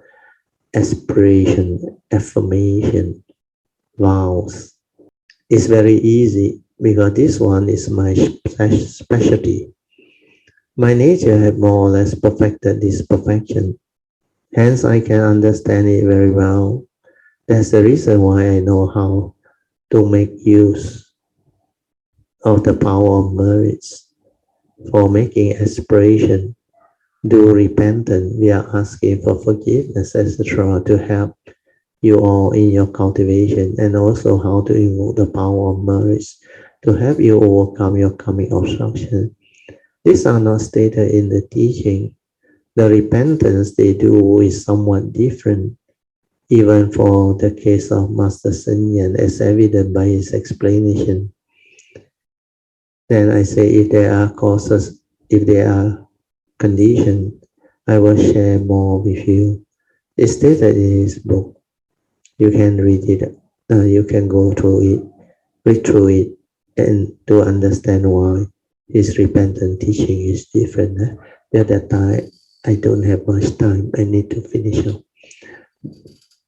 aspiration, affirmation, vows. It's very easy, because this one is my specialty. My nature have more or less perfected this perfection. Hence, I can understand it very well. That's the reason why I know how to make use of the power of merits for making aspiration, do repentance. We are asking for forgiveness, etc., to help you all in your cultivation, and also how to invoke the power of merits to help you overcome your karmic obstruction. These are not stated in the teaching. The repentance they do is somewhat different, even for the case of Master Senyan, as evident by his explanation. Then I say, if there are causes, if there are conditions, I will share more with you. It's stated in his book. You can read it, you can go through it, read through it, and to understand why his repentant teaching is different. At that time, I don't have much time. I need to finish up.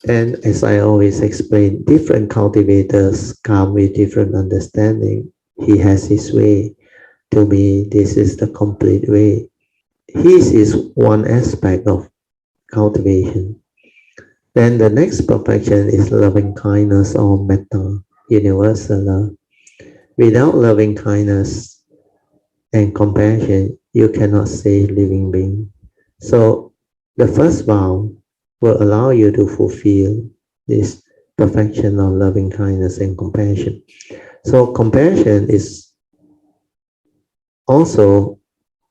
And as I always explain, different cultivators come with different understanding. He has his way. To me, this is the complete way. His is one aspect of cultivation. Then the next perfection is loving kindness or metta, universal love. Without loving kindness and compassion, you cannot save living being. So the first vow will allow you to fulfill this perfection of loving kindness and compassion. So compassion is also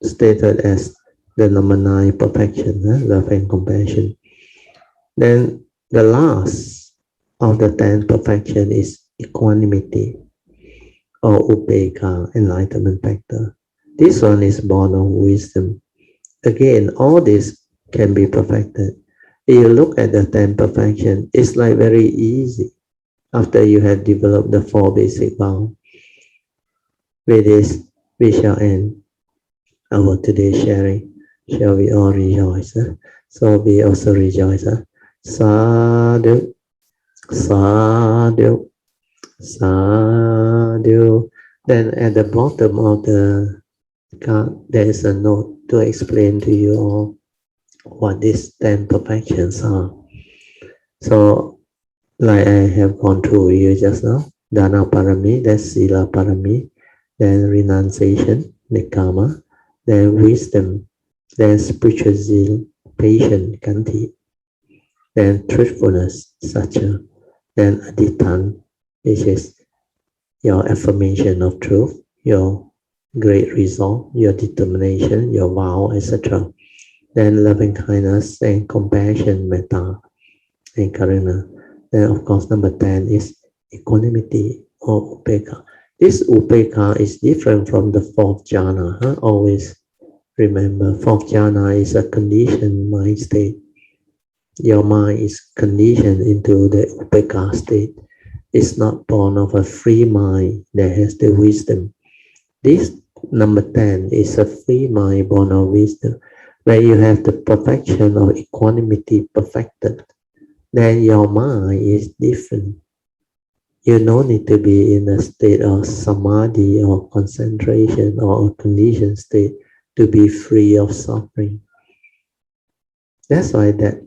stated as the number 9 perfection, love and compassion. Then the last of the 10 perfection is equanimity or upeka, enlightenment factor. This one is born of wisdom. Again, all this can be perfected. If you look at the 10 perfection, it's like very easy after you have developed the 4 basic vows. With this, we shall end our today's sharing. Shall we all rejoice? So we also rejoice. Sadhu, sadhu, sadhu. Then at the bottom of the card, there is a note to explain to you all what these 10 perfections are. So, like I have gone through you just now, Dana Parami, that's Sila Parami, then renunciation, Nikama, then wisdom, then spiritual zeal, patience, Kanti, then truthfulness, Satya, then Adhitan, which is your affirmation of truth, your great resolve, your determination, your vow, etc. Then loving kindness and compassion, metta and karuna. Then of course number 10 is equanimity or upeka. This upeka is different from the 4th jhana. Always remember, 4th jhana is a conditioned mind state. Your mind is conditioned into the upeka state. It's not born of a free mind that has the wisdom. This number 10 is a free mind born of wisdom. Where you have the perfection of equanimity perfected, then your mind is different. You don't need to be in a state of samadhi or concentration or a conditioned state to be free of suffering. That's why that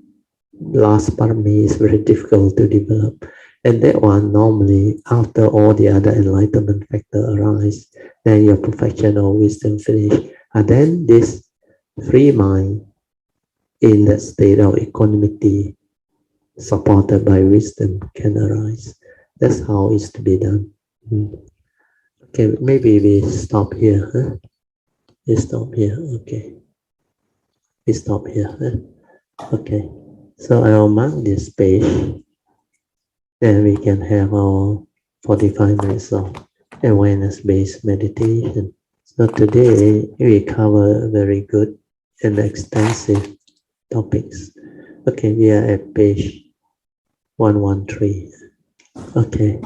last parami is very difficult to develop. And that one normally, after all the other enlightenment factors arise, then your perfection of wisdom finish. And then this free mind in that state of equanimity supported by wisdom can arise. That's how it's to be done. Okay, maybe we stop here. We stop here. Okay. We stop here. Okay. So I'll mark this page. Then we can have our 45 minutes of awareness-based meditation. So today we cover very good and extensive topics. Okay, we are at page 113. Okay,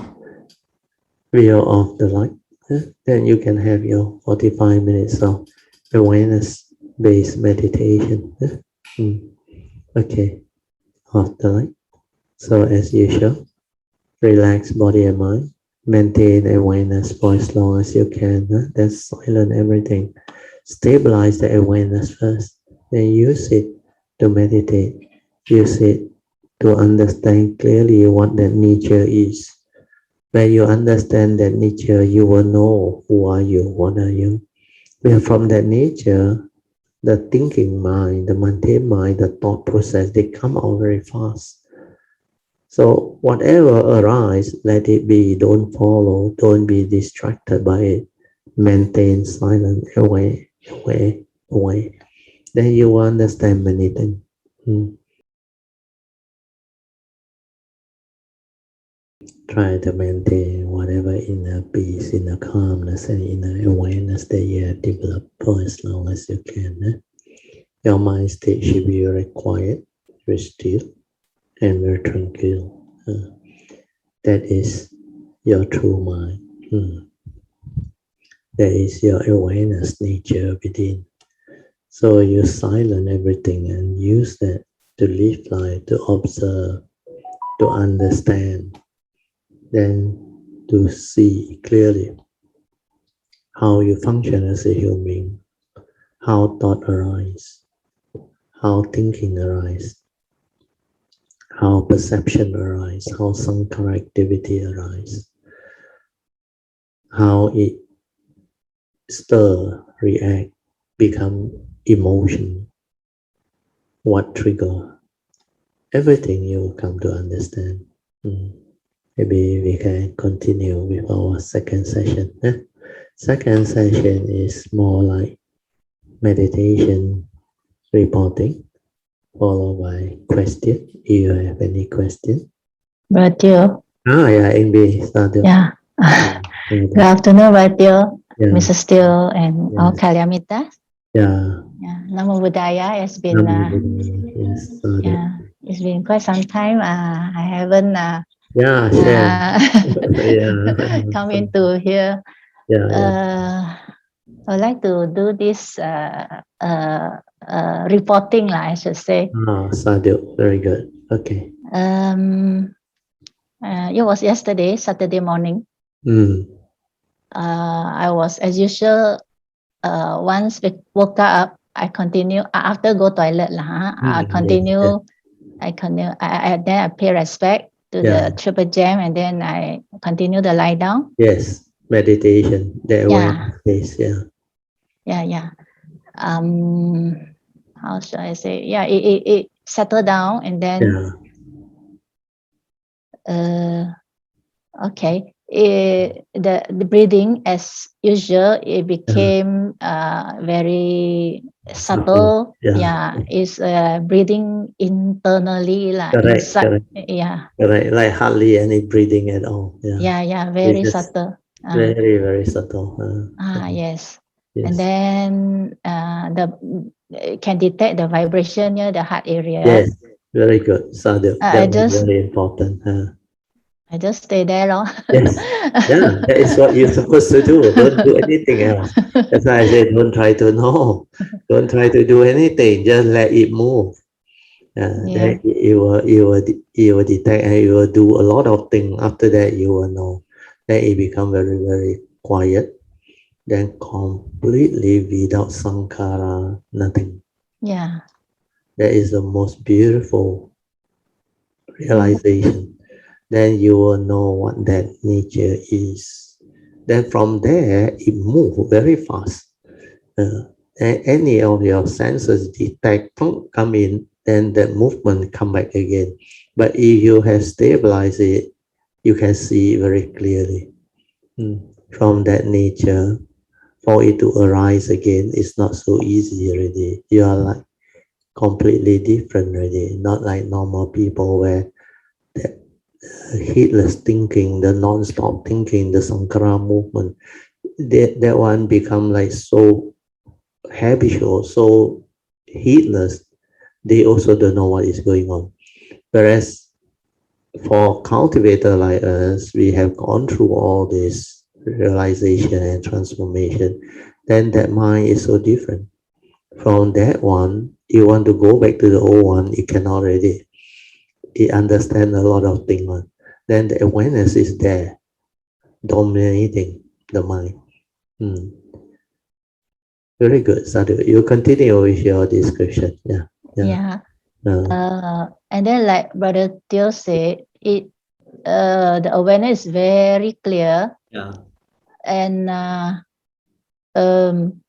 we are off the light. Then you can have your 45 minutes of awareness-based meditation. Okay, off the light. So as usual, relax body and mind. Maintain awareness for as long as you can. Then silence everything. Stabilize the awareness first. Then use it to meditate. Use it to understand clearly what that nature is. When you understand that nature, you will know who are you, what are you. Where from that nature, the thinking mind, the mundane mind, the thought process, they come out very fast. So whatever arises, let it be. Don't follow. Don't be distracted by it. Maintain silence, away. Then you will understand many things. Try to maintain whatever inner peace, inner calmness, and inner awareness that you have developed for as long as you can. Your mind state should be very quiet, very still, and very tranquil. That is your true mind. That is your awareness nature within. So you silence everything and use that to live life, to observe, to understand, then to see clearly how you function as a human being, how thought arises, how thinking arises, how perception arises, how sankhara activity arises, how it stir, react, become emotion, what trigger. Everything you will come to understand. Maybe we can continue with our second session. Second session is more like meditation reporting, followed by question. If you have any question. Brother. Yeah, Ingrid, started. Yeah. Good afternoon, Brother, Yeah. Mr. Steele, and all Kalyamitas. Yeah. Namo Buddhaya. It's been Yes, sadhu. yeah, it's been quite some time. I haven't Yeah, share. Yeah. come into here. Yeah, yeah. I'd like to do this reporting, I should say. Sadhu. Very good. Okay. It was yesterday, Saturday morning. Mm. I was, as usual, once we woke up, I continue after go toilet lah. I Yes, yes. continue. Then I pay respect to Yeah. the triple gem, and then I continue to lie down. Yes. Meditation. The Yeah, awareness space. Yeah. yeah. How should I say? Yeah, it settled down, and then Yeah. okay. The breathing, as usual, it Yeah. became very Subtle. subtle. Yeah. Yeah, it's breathing internally, Correct. inside. Correct. Yeah, Correct. Like hardly any breathing at all. Yeah. yeah, It's very just subtle. very, very subtle. Yes. And Yes. then the can detect the vibration near the heart area. Yes. Very good. Sadhu. I That was just very important. I just stay there, lor. Yes. Yeah. That is what you're supposed to do. Don't do anything else. That's why I said don't try to know. Don't try to do anything. Just let it move. Yeah, Then you will detect and you will do a lot of things. After that, you will know. Then it become very, very quiet. Then completely without sankhara, nothing. yeah. That is the most beautiful Mm. realization. Then you will know what that nature is. Then from there, it moves very fast. Any of your senses detect, come in, then the movement come back again. But if you have stabilized it, you can see very clearly. From that nature, for it to arise again, it's not so easy already. You are like completely different already, not like normal people where that heedless thinking, the non-stop thinking, the Sankara movement, that one become like so habitual, so heedless, they also don't know what is going on. Whereas for cultivator like us, we have gone through all this realization and transformation, then that mind is so different. From that one, you want to go back to the old one, it cannot already. It understands a lot of things. Then the awareness is there, dominating the mind. Hmm. Very good, Sadhu. You continue with your description. Yeah, yeah. Yeah. Uh, And then, like Brother Teo said, the awareness is very clear, yeah. and um,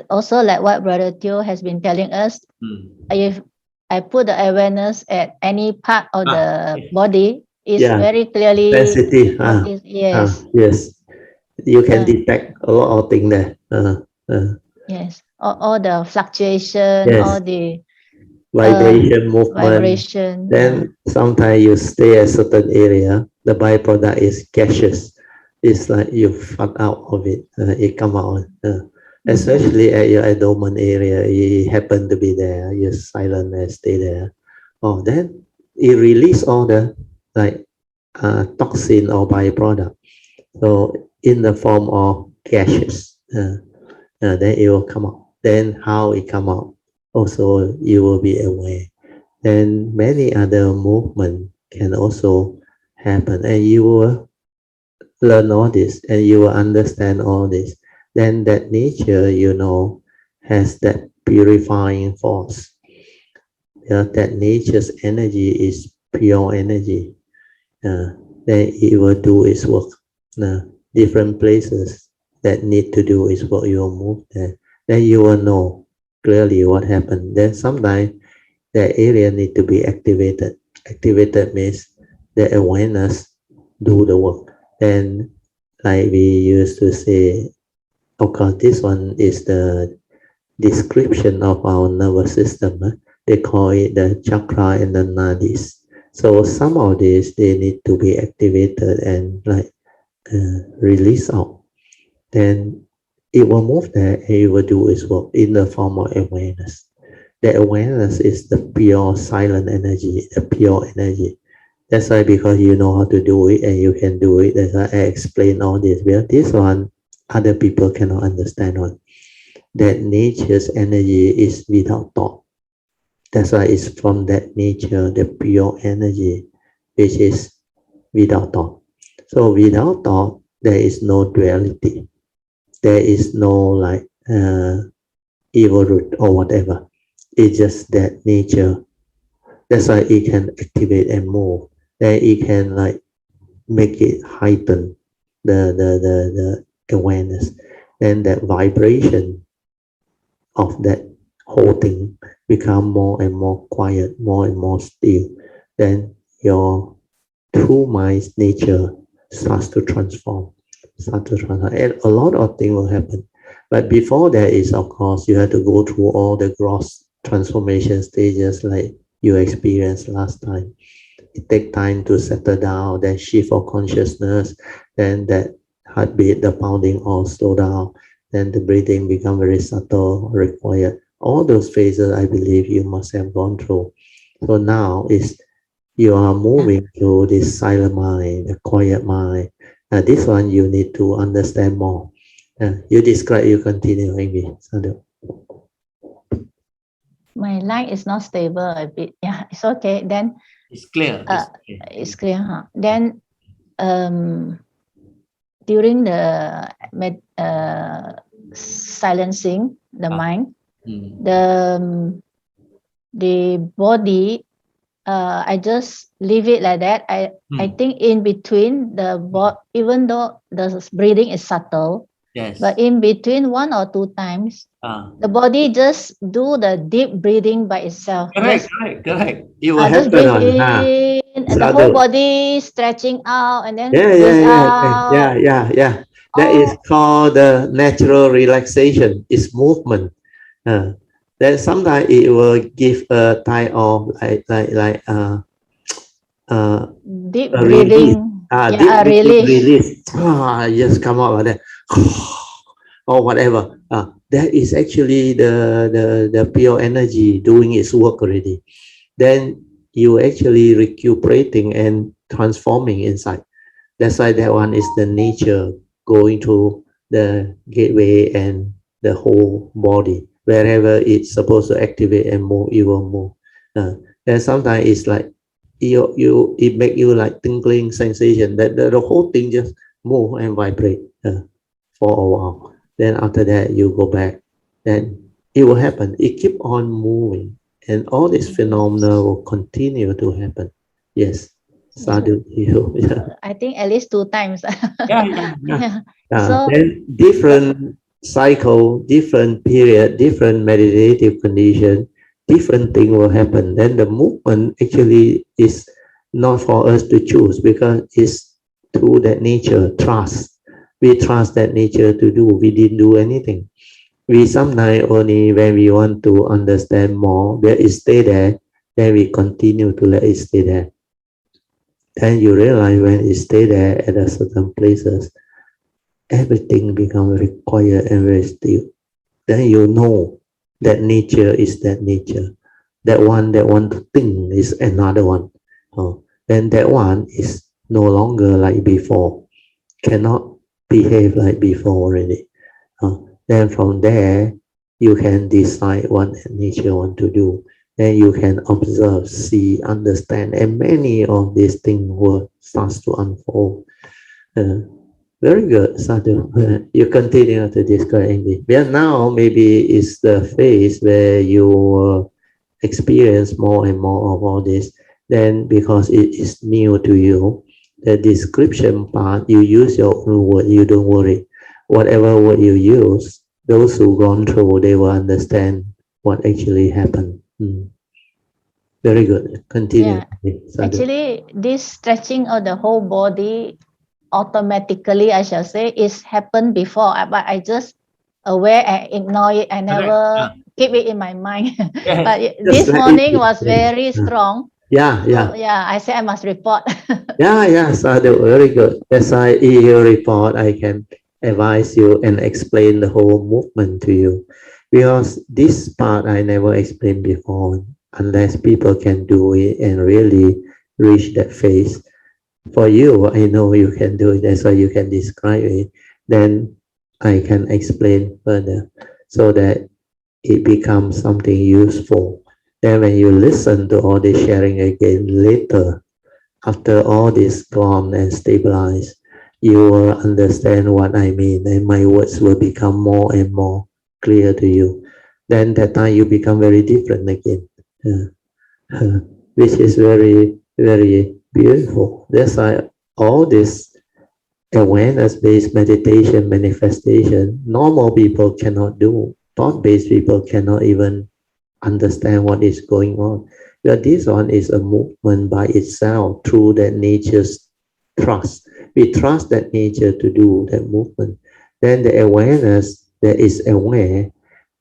also like what Brother Teo has been telling us, if I put the awareness at any part of the body, is Yeah, very clearly sensitive. notice. Yes, Yes. You can uh, detect a lot of things there. yes, all the fluctuation, Yes. all the uh, Vibration, movement. vibration. Yeah. Then sometimes you stay at certain area, the byproduct is gaseous. It's like you fart out of it. It come out. Especially at your abdomen area, it happen to be there. You silent and stay there. Oh, then it release all the like toxin or byproduct. So in the form of gases, then it will come out. Then how it come out, also you will be aware. Then many other movement can also happen, and you will learn all this, and you will understand all this. Then that nature, has that purifying force. Yeah, that nature's energy is pure energy. Then it will do its work. Different places that need to do its work, you will move there. Then you will know clearly what happened. Then sometimes that area need to be activated. Activated means the awareness do the work. Then like we used to say, of course, this one is the description of our nervous system. They call it the chakra and the nadis. So some of these they need to be activated and like release out. Then it will move there and it will do its work in the form of awareness. The awareness is the pure silent energy, the pure energy. That's why, because you know how to do it and you can do it, that's why I explain all this. Well, this one, other people cannot understand one. That nature's energy is without thought. That's why it's from that nature, the pure energy, which is without thought. So without thought, there is no duality. There is no like evil root or whatever. It's just that nature. That's why it can activate and move. Then it can like make it heighten the awareness. Then that vibration of that whole thing become more and more quiet, more and more still. Then your true mind's nature starts to transform, and a lot of things will happen. But before that is, of course, you have to go through all the gross transformation stages like you experienced last time. It takes time to settle down, then shift of consciousness, then that heartbeat, the pounding all slow down, then the breathing become very subtle, required. All those phases, I believe you must have gone through. So now is you are moving to this silent mind, the quiet mind. This one you need to understand more. You describe, you continue, Amy. My line is not stable a bit. Yeah, it's okay. Then it's clear. It's clear, huh? Then during the silencing the mind, the body, I just leave it like that. I think in between even though the breathing is subtle, yes, but in between 1 or 2 times, the body just do the deep breathing by itself. Correct. It will just happen breathe in, and the whole body stretching out, and then breathe out. Yeah. That is called the natural relaxation. It's movement. Then sometimes it will give a type of deep breathing. Deep release. Just come out like that. Or whatever. That is actually the pure energy doing its work already. Then you actually recuperating and transforming inside. That's why that one is the nature going to the gateway and the whole body. Wherever it's supposed to activate and move, it will move. And sometimes it's like it make you like tingling sensation that the whole thing just move and vibrate for a while. Then after that you go back, then it will happen. It keep on moving, and all this phenomena will continue to happen. Yes. Sadhu, you. I think at least 2 times. So then different cycle, different period, different meditative condition, different thing will happen. Then the movement actually is not for us to choose, because it's through that nature, trust. We trust that nature to do. We didn't do anything. We sometimes only when we want to understand more, let it stay there, then we continue to let it stay there. Then you realize when it stay there at a certain places, everything becomes very quiet and very still. Then you know that nature is that nature. That one to think is another one. Then that one is no longer like before. Cannot behave like before already. Then from there, you can decide what nature want to do. Then you can observe, see, understand, and many of these things will start to unfold. Very good, Sadhu. You continue to describe English. Well, now maybe it's the phase where you experience more and more of all this. Then because it is new to you, the description part, you use your own word, you don't worry. Whatever word you use, those who gone through, they will understand what actually happened. Very good. Continue. Yeah. Actually, this stretching of the whole body automatically, I shall say, is happened before, but I just aware and ignore it. I never keep it in my mind. But this morning was very strong. Yeah. So, I said I must report. Sadhu, very good. That's why you report, I can advise you and explain the whole movement to you. Because this part I never explained before, unless people can do it and really reach that phase. For you, I know you can do it, that's why you can describe it. Then I can explain further so that it becomes something useful. Then when you listen to all this sharing again later, after all this gone and stabilized, you will understand what I mean, and my words will become more and more clear to you. Then that time you become very different again, which is very, very beautiful. That's why all this awareness-based meditation manifestation, normal people cannot do. Thought-based people cannot even understand what is going on. But this one is a movement by itself through that nature's trust. We trust that nature to do that movement. Then the awareness that is aware,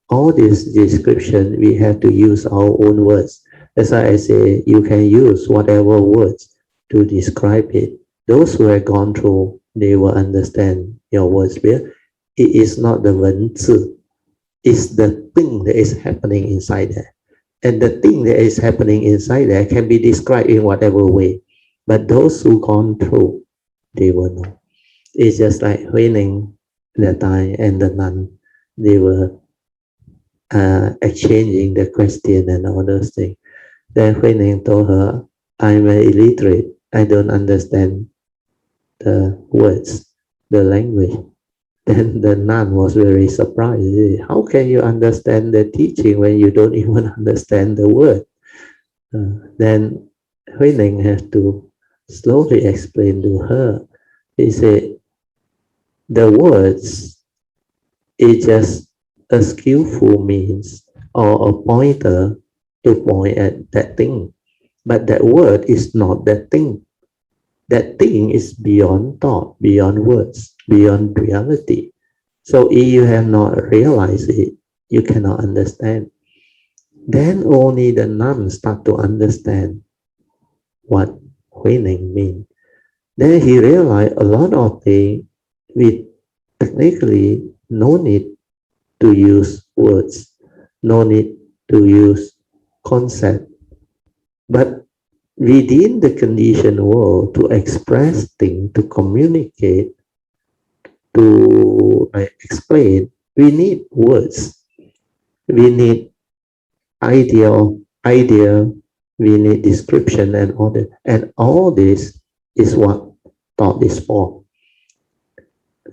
all this description, we have to use our own words. That's why I say you can use whatever words to describe it. Those who have gone through, they will understand your words. It is not the 文字, it's the thing that is happening inside there. And the thing that is happening inside there can be described in whatever way. But those who gone through, they will know. It's just like Huining that time and the nun, they were exchanging the question and all those things. Then Huining told her, I'm illiterate. I don't understand the words, the language. Then the nun was very surprised. How can you understand the teaching when you don't even understand the word? Then Huining had to slowly explain to her. He said, the words is just a skillful means or a pointer to point at that thing. But that word is not that thing. That thing is beyond thought, beyond words, beyond reality. So if you have not realized it, you cannot understand. Then only the nun start to understand what Huining means. Then he realized a lot of things we technically no need to use words, no need to use concept. But within the conditioned world, to express things, to communicate, to explain, we need words. We need idea, we need description and all that. And all this is what thought is for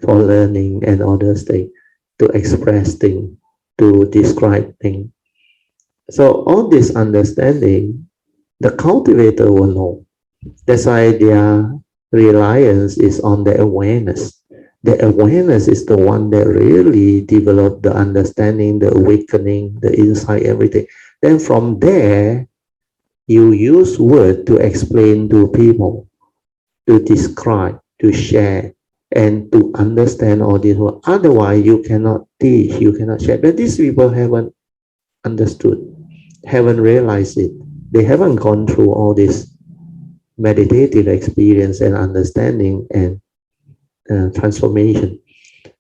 learning and all those things, to express things, to describe things. So all this understanding, the cultivator will know. That's why their reliance is on the awareness. The awareness is the one that really developed the understanding, the awakening, the insight, everything. Then from there, you use word to explain to people, to describe, to share, and to understand all this. Otherwise, you cannot teach, you cannot share. But these people haven't understood, haven't realized it. They haven't gone through all this meditative experience and understanding and transformation.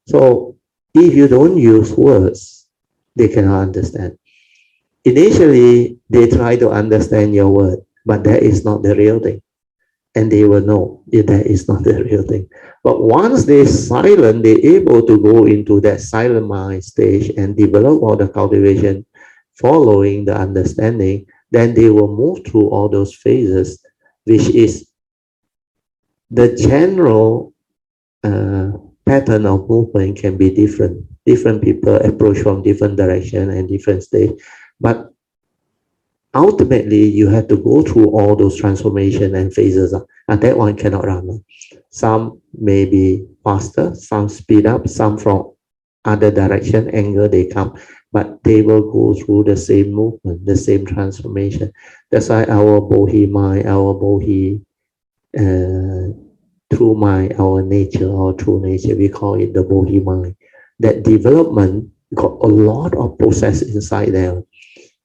So if you don't use words, they cannot understand. Initially, they try to understand your word, but that is not the real thing. And they will know if that is not the real thing. But once they're silent, they're able to go into that silent mind stage and develop all the cultivation following the understanding, then they will move through all those phases, which is the general pattern of movement can be different. Different people approach from different direction and different stage. But ultimately, you have to go through all those transformation and phases. And that one cannot run. Some may be faster, some speed up, some from other direction, angle they come. But they will go through the same movement, the same transformation. That's why our Bodhi mind, our Bodhi true mind, our nature, our true nature, we call it the Bodhi mind. That development got a lot of process inside there.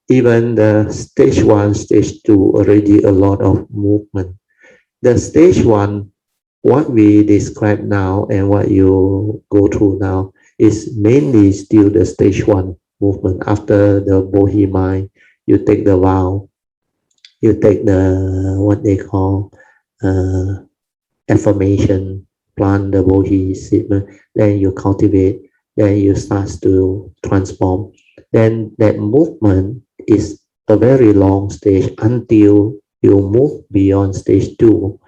Even the stage 1, stage 2, already a lot of movement. The stage 1 what we describe now and what you go through now is mainly still the stage 1 movement. After the Bodhi mind, you take the vow, you take the what they call affirmation, plant the Bodhi seed, then you cultivate, then you start to transform. Then that movement is a very long stage until you move beyond stage 2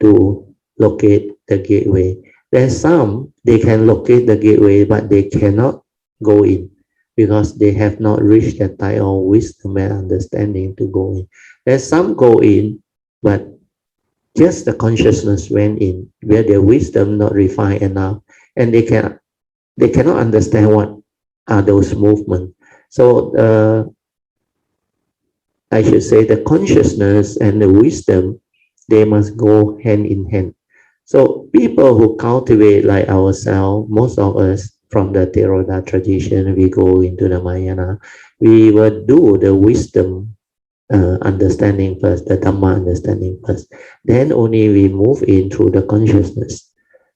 to locate the gateway. There's some, they can locate the gateway, but they cannot go in because they have not reached that type of wisdom and understanding to go in. There's some go in, but just the consciousness went in, where their wisdom not refined enough, and they cannot understand what are those movements. So I should say the consciousness and the wisdom, they must go hand in hand. So people who cultivate like ourselves, most of us from the Theravada tradition, we go into the Mahayana, we will do the wisdom understanding first, the Dhamma understanding first. Then only we move in through the consciousness.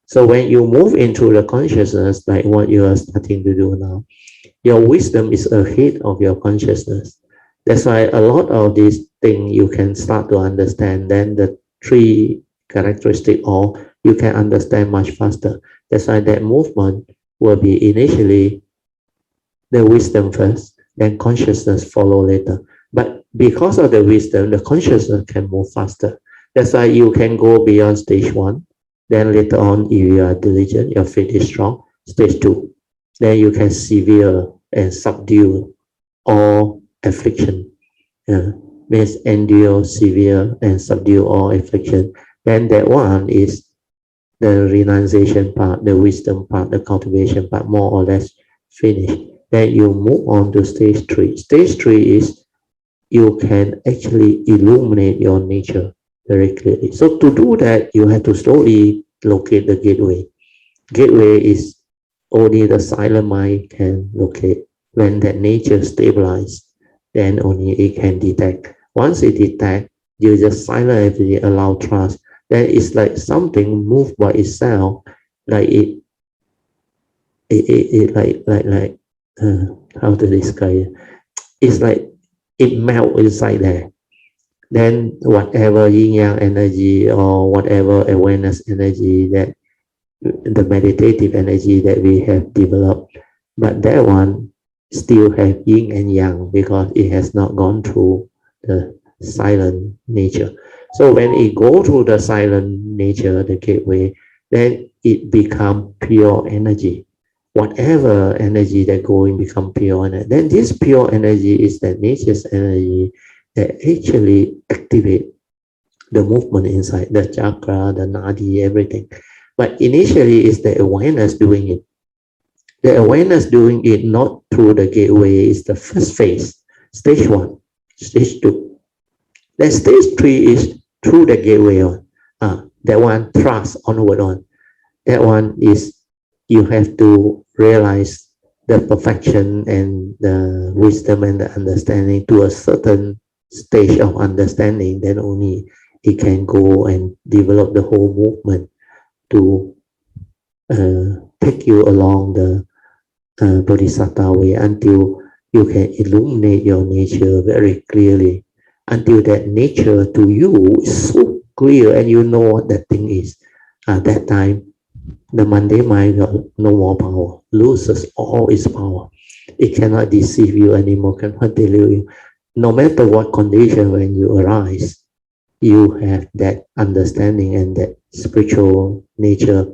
So when you move into the consciousness, like what you are starting to do now, your wisdom is ahead of your consciousness. That's why a lot of these things you can start to understand. Then the 3 characteristics, or you can understand much faster. That's why that movement will be initially the wisdom first, then consciousness follow later. But because of the wisdom, the consciousness can move faster. That's why you can go beyond stage 1. Then later on, if you are diligent, your faith is strong, stage 2. Then you can severe and subdue all affliction. Means endure, severe, and subdue all affliction. Then that one is the renunciation part, the wisdom part, the cultivation part, more or less finished. Then you move on to stage 3. Stage 3 is you can actually illuminate your nature very clearly. So to do that, you have to slowly locate the gateway. Gateway is only the silent mind can locate. When that nature stabilizes, then only it can detect. Once it detects, you just silent everything, allow trust. Then it's like something moved by itself, like it like how to describe it? It's like it melt inside there. Then whatever yin yang energy or whatever awareness energy, that the meditative energy that we have developed, but that one still have yin and yang because it has not gone through the silent nature. So when it go through the silent nature, the gateway, then it become pure energy. Whatever energy that going become pure energy. Then this pure energy is that nature's energy that actually activate the movement inside the chakra, the nadi, everything. But initially, it's the awareness doing it. The awareness doing it not through the gateway is the first phase, stage 1, stage 2. Then stage 3 is through the gateway on. That one thrust onward on. That one is you have to realize the perfection and the wisdom and the understanding to a certain stage of understanding. Then only it can go and develop the whole movement to take you along the Bodhisattva way until you can illuminate your nature very clearly, until that nature to you is so clear and you know what that thing is. At that time, the mundane mind got no more power, loses all its power. It cannot deceive you anymore, cannot delude you. No matter what condition when you arise, you have that understanding and that spiritual nature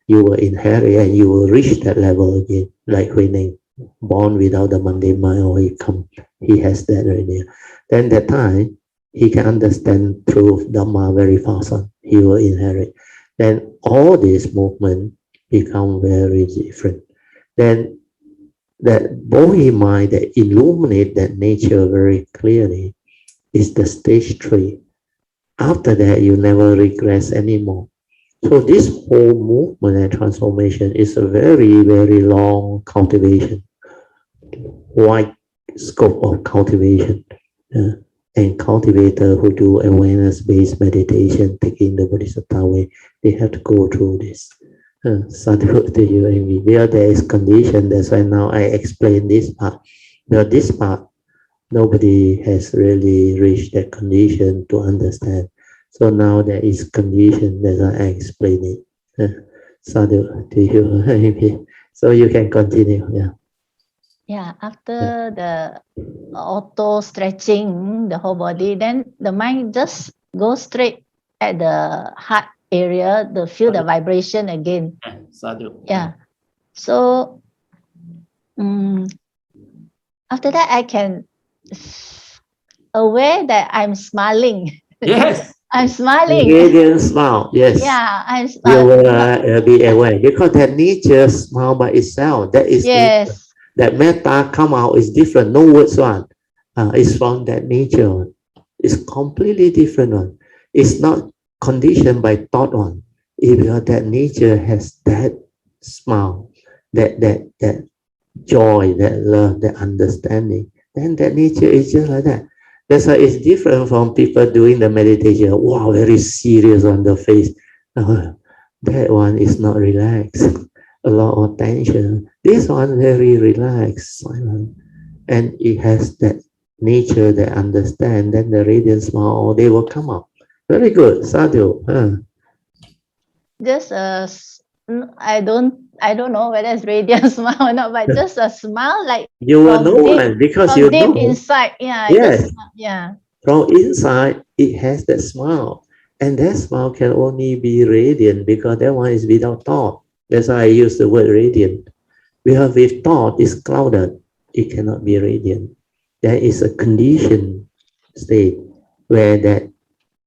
you will inherit and you will reach that level again. Like when they born without the mundane mind or he has that already. Then that time he can understand through Dharma very fast on. He will inherit. Then all this movement become very different. Then that Bodhi mind that illuminate that nature very clearly is the stage 3. After that, you never regress anymore. So this whole movement and transformation is a very, very long cultivation, wide scope of cultivation. and cultivator who do awareness-based meditation, taking the Bodhisattva way, they have to go through this. Sadhu to you and me. Where there is condition, that's why now I explain this part. Now this part, nobody has really reached that condition to understand. So now there is condition, that's why I explain it. Sadhu to you and me. So you can continue. Yeah. Yeah, after the auto stretching the whole body, then the mind just goes straight at the heart area to feel the vibration again. Sadhu. Yeah. So after that, I can aware that I'm smiling. Yes. I'm smiling. Radiant smile, yes. Yeah, I'm You will be aware because that nature smile by itself. That is nature. yes. That metta come out is different. No words one. It's from that nature. It's completely different one. It's not conditioned by thought one. If that nature has that smile, that joy, that love, that understanding, then that nature is just like that. That's why it's different from people doing the meditation. Wow, very serious on the face. That one is not relaxed. A lot of tension. This one very relaxed, silent, and it has that nature that understand. Then the radiant smile, they will come up. Very good, Sadhu. Just I don't know whether it's radiant smile or not, but just a smile like You will from know deep, one because from you deep know. inside. Yeah, Yes. just yeah. From inside, it has that smile. And that smile can only be radiant because that one is without thought. That's why I use the word radiant. Because with thought, it's clouded. It cannot be radiant. There is a conditioned state where that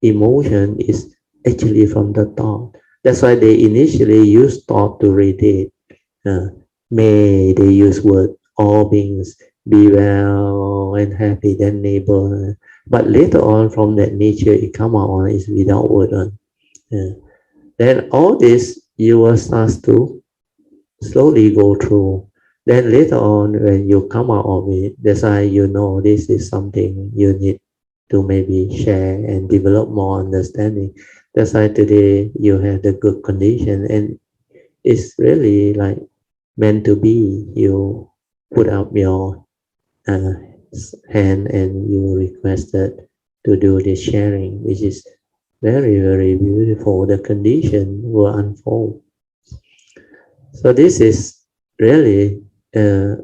emotion is actually from the thought. That's why they initially use thought to radiate. May they use word, all beings be well and happy, then neighbor. But later on, from that nature, it come out on is without word on. Then all this you will start to slowly go through. Then later on, when you come out of it, that's why you know this is something you need to maybe share and develop more understanding. That's why today you have the good condition, and it's really like meant to be. You put up your hand and you requested to do the sharing, which is very, very beautiful. The condition will unfold. So this is really a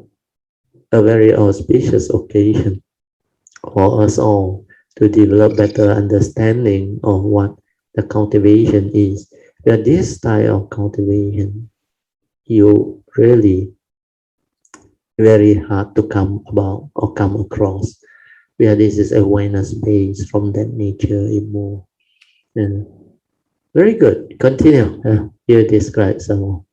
very auspicious occasion for us all to develop better understanding of what the cultivation is. But this style of cultivation, you really very hard to come about or come across, where this is awareness based from that nature in more. Very good. Continue. You describe some.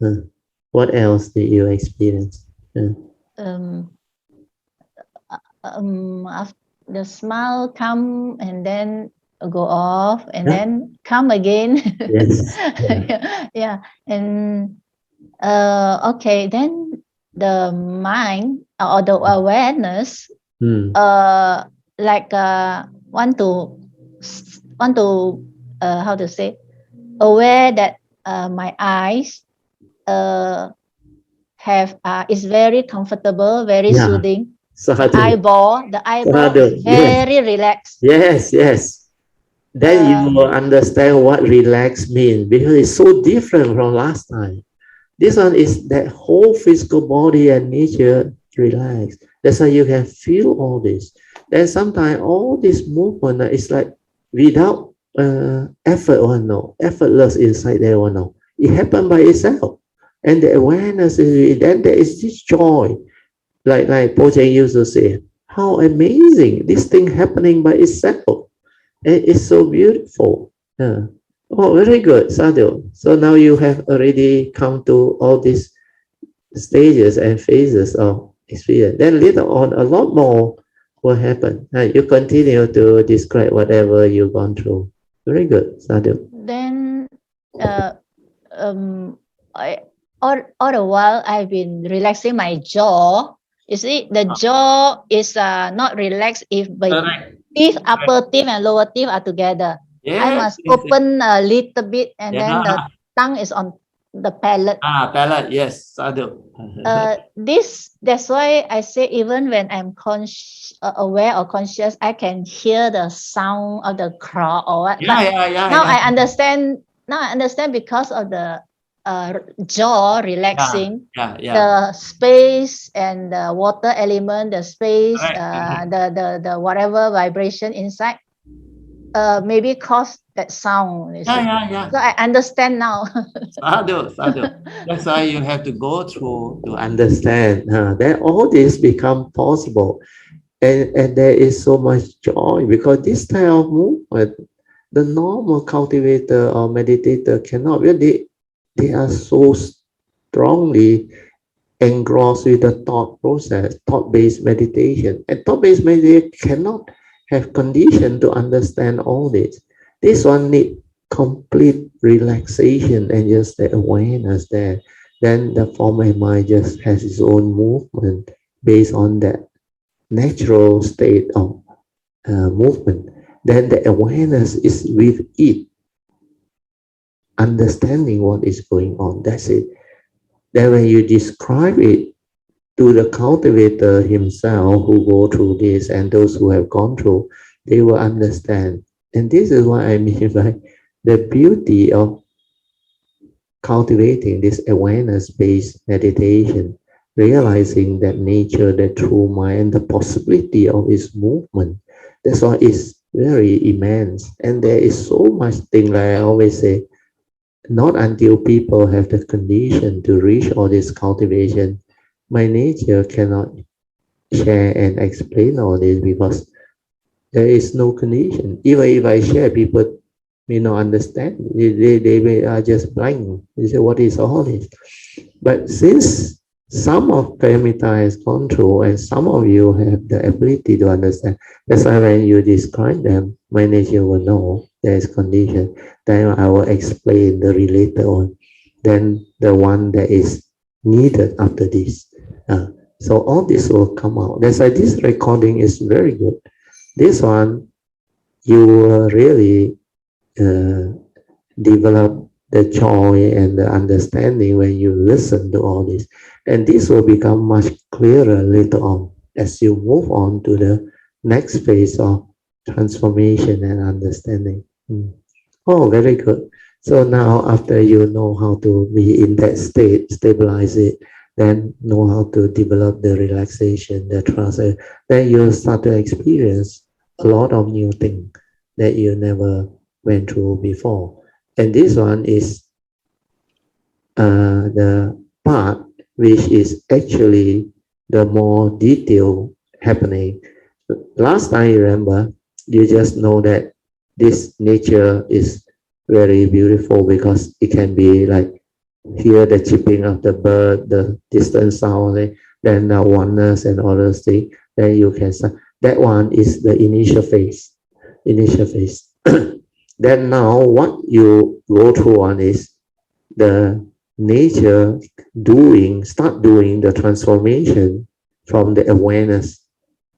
What else did you experience? After the smile come and then go off and then come again. Yes. Yeah. And okay, then the mind or the awareness like want to how to say, aware that my eyes have is very comfortable, very soothing. The eyeball is very relaxed. Yes, yes. Then you will understand what relax means, because it's so different from last time. This one is that whole physical body and nature relaxed. That's why you can feel all this. Then sometimes all this movement is like without effort one, no, effortless inside there one, no. It happened by itself. And the awareness is, then there is this joy. Like Po Cheng used to say, how amazing, this thing happening by itself. And it's so beautiful. Yeah. Oh, very good, Sadhu. So now you have already come to all these stages and phases of experience. Then later on, a lot more will happen. You continue to describe whatever you've gone through. Very good, Sadhu. Then, all the while I've been relaxing my jaw. You see, the jaw is not relaxed if by teeth, upper teeth and lower teeth are together. I must open a little bit, and then the tongue is on the palate. Palate, yes, sadhu. That's why I say even when I'm aware or conscious, I can hear the sound of the claw or what. Now I understand. Now I understand because of the jaw relaxing, the space and the water element, the space, the whatever vibration inside, maybe cause that sound. So I understand now. Sadhu. That's why you have to go through to understand. Then all this become possible, and there is so much joy because this type of movement, the normal cultivator or meditator cannot. Really, they are so strongly engrossed with the thought process, thought-based meditation, and thought-based meditation cannot have condition to understand all this. This one need complete relaxation and just the awareness there. Then the former mind just has its own movement based on that natural state of movement. Then the awareness is with it, understanding what is going on. That's it. Then when you describe it to the cultivator himself who go through this and those who have gone through, they will understand. And this is what I mean by the beauty of cultivating this awareness-based meditation, realizing that nature, the true mind, the possibility of its movement. That's why it's very immense. And there is so much thing, like I always say, not until people have the condition to reach all this cultivation, my nature cannot share and explain all this because there is no condition. Even if I share, people may not understand. They are just blank. They say, what is all this? But since some of Paramita has gone through and some of you have the ability to understand, that's why when you describe them, my nature will know there is condition. Then I will explain the related one. Then the one that is needed after this. So all this will come out. That's why this recording is very good. This one, you will really develop the joy and the understanding when you listen to all this. And this will become much clearer later on as you move on to the next phase of transformation and understanding. Oh, very good. So now after you know how to be in that state, stabilize it, then know how to develop the relaxation, the trust, then you start to experience a lot of new things that you never went through before. And this one is the part which is actually the more detailed happening. Last time, you remember, you just know that this nature is very beautiful because it can be like hear the chirping of the bird, the distant sound, then the oneness and all those things. Then you can start. That one is the initial phase. Then now what you go through on is the nature start doing the transformation from the awareness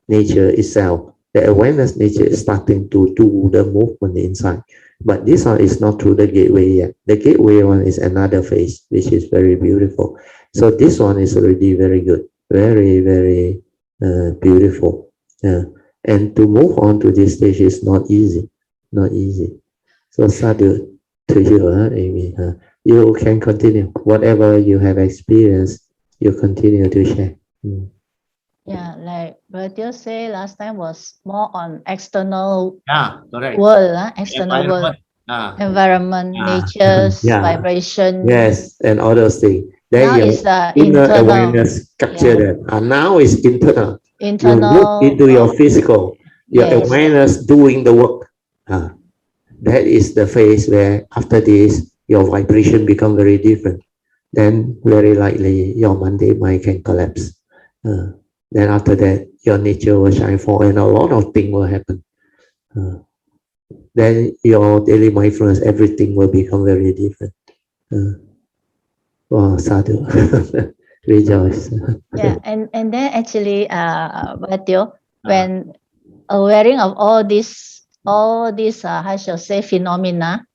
nature itself. The awareness nature is starting to do the movement inside. But this one is not through the gateway yet. The gateway one is another phase, which is very beautiful. So this one is already very good. Very, very beautiful. And to move on to this stage is not easy. Not easy. So sadhu to you, Amy. You can continue. Whatever you have experienced, you continue to share. Yeah, like Bertil say last time was more on external correct. world, external world, environment, nature's vibration. Yes, and all those things. Then now it's the inner internal awareness capture that. Now it's internal. You internal. look into your physical, your awareness doing the work. That is the phase where after this, your vibration become very different. Then very likely your mundane mind can collapse. Then after that, your nature will shine forth and a lot of things will happen. Then your daily mindfulness, everything will become very different. Wow, sadhu. Rejoice. Yeah, and then actually, Bertil, when awareing of all these how shall I say phenomena,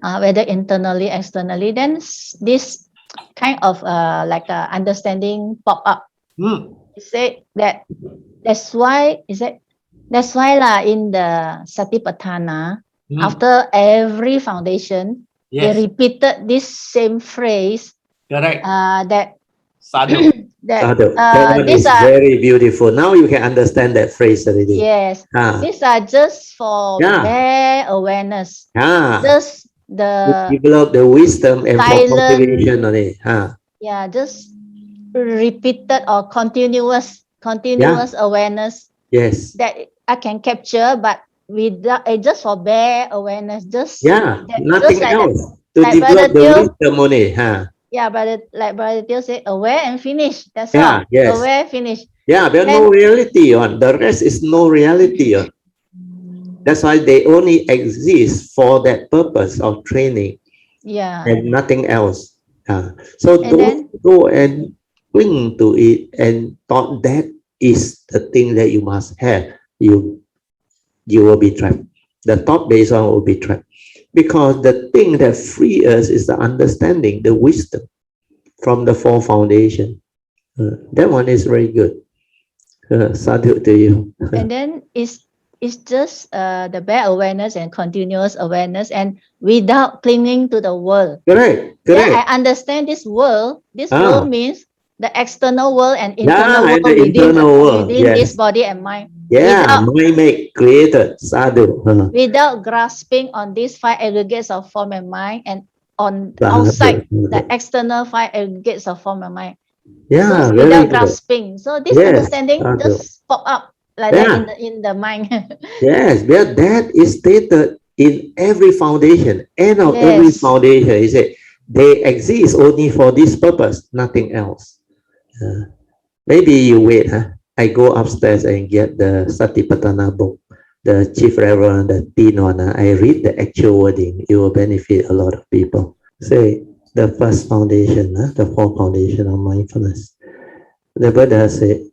whether internally, externally, then this kind of like understanding pop up. He said that's why lah in the Satipatthana, after every foundation, they repeated this same phrase. Correct. That Sadhu. Sadhu. That one is very beautiful. Now you can understand that phrase already. Yes. These are just for bare awareness. Just you develop the wisdom and for cultivation on it. Yeah, just repeated or continuous awareness. Yes. That I can capture, but without just for bare awareness. Just nothing just like else. That. To Like develop the wisdom on it. Yeah, like Brother Teo said, aware and finish. That's all. Yes. Aware, finish. Yeah, there's no reality on. The rest is no reality on. That's why they only exist for that purpose of training. Yeah. And nothing else. So don't go and cling to it and thought that is the thing that you must have. You will be trapped. The thought based on will be trapped. Because the thing that frees us is the understanding, the wisdom from the four foundation. That one is very good. Sadhu to you. And then it's just the bare awareness and continuous awareness, and without clinging to the world. Correct. Then I understand this world. This world means the external world and internal world within this body and mind. Yeah, mind make created. Sadhu. Without grasping on these five aggregates of form and mind, and on outside the external five aggregates of form and mind. Yeah, so without grasping. So this understanding just pop up like that in the mind. Yes, but that is stated in every foundation. End of every foundation, he said, they exist only for this purpose, nothing else. Maybe you wait. I go upstairs and get the Satipatthana book, the Chief Reverend, the Teen one. I read the actual wording. It will benefit a lot of people. Say, the first foundation, the fourth foundation of mindfulness. The Buddha said,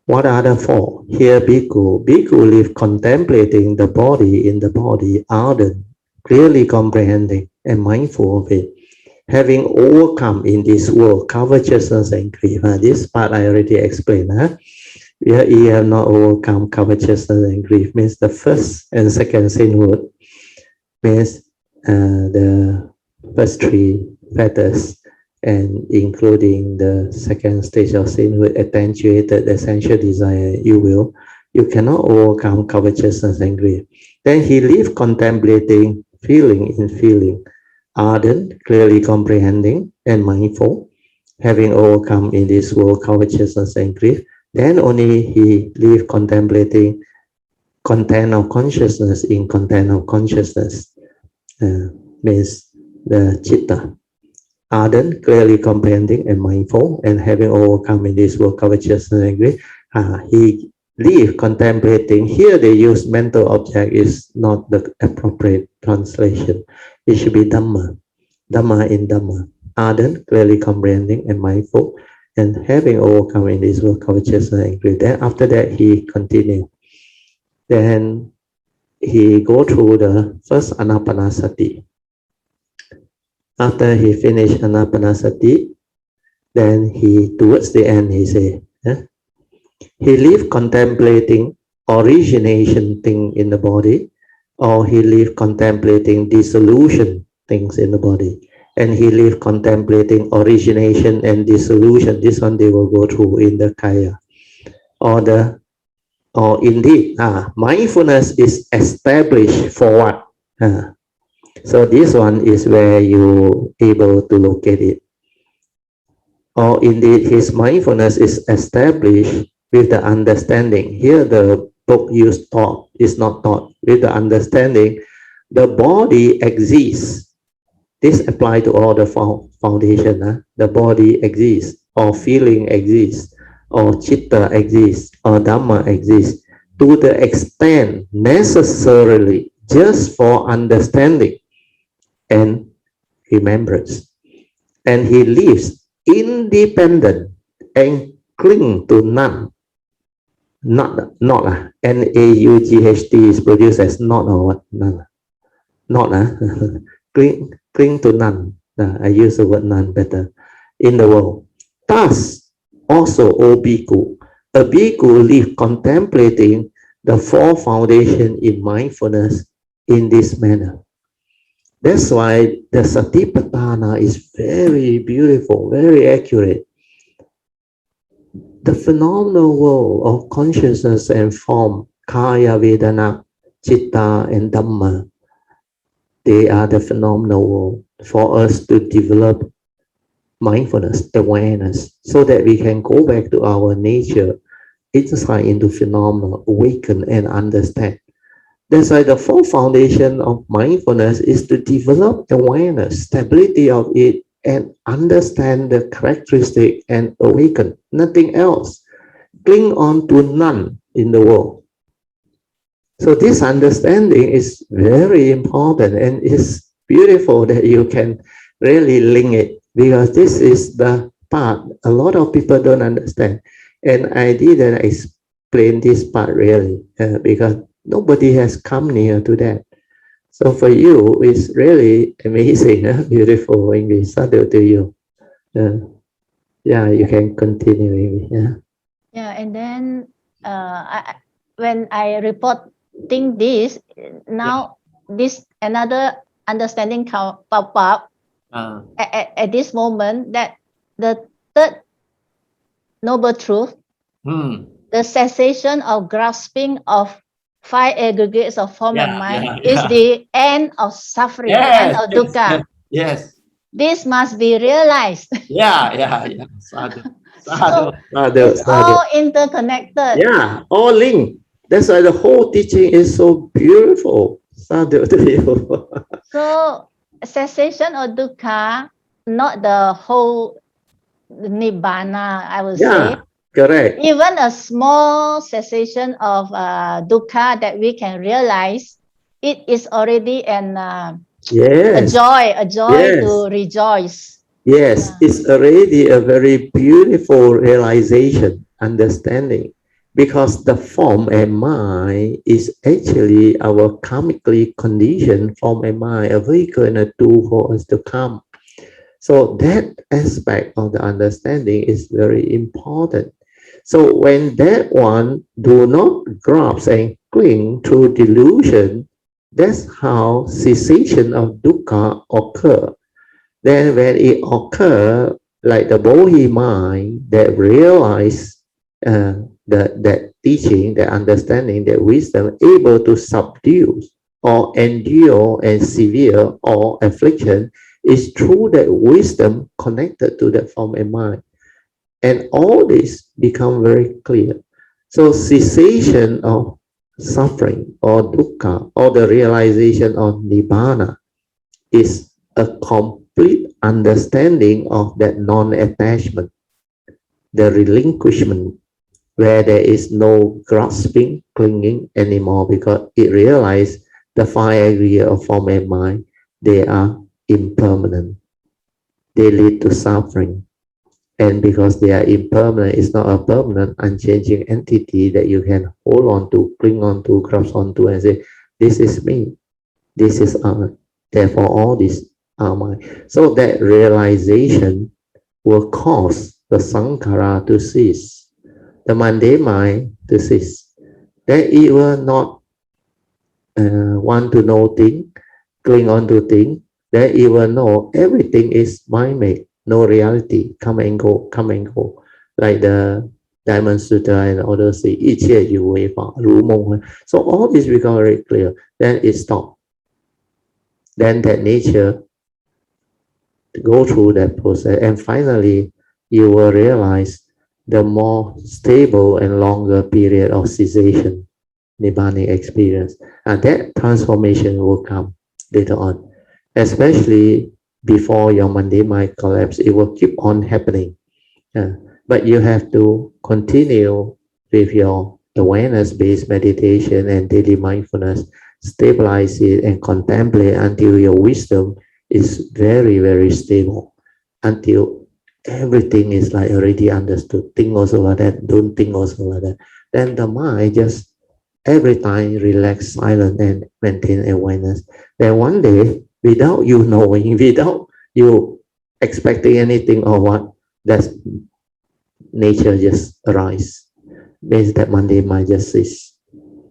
what are the four? Here, bhikkhu. Bhikkhu live contemplating the body in the body, ardent, clearly comprehending and mindful of it. Having overcome in this world covetousness and grief. This part I already explained. You have not overcome covetousness and grief. Means the first and second sinhood. Means the first three fetters, and including the second stage of sinhood, attenuated essential desire, you cannot overcome covetousness and grief. Then he lived contemplating, feeling in feeling, ardent, clearly comprehending and mindful, having overcome in this world covetousness and grief. Then only he lived contemplating content of consciousness in content of consciousness. Means the citta. Ardent, clearly comprehending and mindful, and having overcome in this world covetousness and grief. He lived contemplating. Here they use mental object is not the appropriate translation. It should be Dhamma. Dhamma in Dhamma. Ardent, clearly comprehending and mindful, and having overcome in this world covetousness and grief. Then after that he continued. Then he go through the first Anapanasati. After he finished Anapanasati, then he, towards the end, he say, he lived contemplating origination thing in the body, or he lived contemplating dissolution things in the body, and he lived contemplating origination and dissolution. This one they will go through in the Kaya. Or indeed, mindfulness is established for what? So this one is where you able to locate it. Or indeed, his mindfulness is established with the understanding. Here the book used thought, is not thought. With the understanding, the body exists. This applies to all the foundation. The body exists, or feeling exists, or citta exists, or Dhamma exists, to the extent necessarily just for understanding and remembrance. And he lives independent and cling to none. not N-A-U-G-H-T is produced as not or what? None. Not, cling to none. I use the word none better. In the world. Thus, also, O bhikkhu, a bhikkhu live contemplating the four foundation in mindfulness in this manner. That's why the Satipatthana is very beautiful, very accurate. The phenomenal world of consciousness and form, Kaya, Vedana, Chitta, and Dhamma, they are the phenomenal world for us to develop mindfulness, awareness, so that we can go back to our nature, insight into phenomena, awaken and understand. That's why the fourth foundation of mindfulness is to develop awareness, stability of it, and understand the characteristic and awaken. Nothing else. Cling on to none in the world. So this understanding is very important, and it's beautiful that you can really link it, because this is the part a lot of people don't understand. And I didn't explain this part really because nobody has come near to that. So for you, it's really amazing, beautiful English. Sadhu to you. Yeah, you can continue. Yeah, and then when I reporting this, now this another understanding pop up at this moment, that the third noble truth, the cessation of grasping of five aggregates of form and mind is the end of suffering, end of dukkha. Yes. This must be realized. Yeah. Sadhu. So Sadhu, it's all interconnected. Yeah, all linked. That's why the whole teaching is so beautiful. Sadhu to you. So cessation of dukkha, not the whole nibbana, I would say. Correct. Even a small cessation of dukkha that we can realize, it is already a joy to rejoice. Yes, it's already a very beautiful realization, understanding, because the form and mind is actually our karmically conditioned form and mind, a vehicle and a tool for us to come. So that aspect of the understanding is very important. So when that one do not grasp and cling through delusion, that's how cessation of dukkha occur. Then when it occur, like the Bodhi mind that realize that teaching, that understanding, that wisdom, able to subdue or endure and severe or affliction, is through that wisdom connected to that form and mind. And all this become very clear. So cessation of suffering or dukkha or the realization of nibbana is a complete understanding of that non-attachment, the relinquishment, where there is no grasping, clinging anymore, because it realizes the five aggregates of form and mind, they are impermanent. They lead to suffering. And because they are impermanent, it's not a permanent, unchanging entity that you can hold on to, cling on to, grasp on to, and say, this is me, this is I, therefore all these are mine. So that realization will cause the sankhara to cease, the mundane mind to cease. That it will not want to know thing, cling on to thing, that it will know everything is mind-made, no reality, come and go, like the Diamond Sutra and others say, 一切有为法，如梦。So all this become very clear. Then it stops. Then that nature go through that process, and finally you will realize the more stable and longer period of cessation, nibbanic experience, and that transformation will come later on, especially before your mundane mind collapse. It will keep on happening, but you have to continue with your awareness-based meditation and daily mindfulness, stabilize it and contemplate until your wisdom is very, very stable, until everything is like already understood. Think also like that, don't think also like that. then the mind just every time relax, silent, and maintain awareness. Then one day, without you knowing, without you expecting anything or what, that nature just arise. Means that Monday mind just is.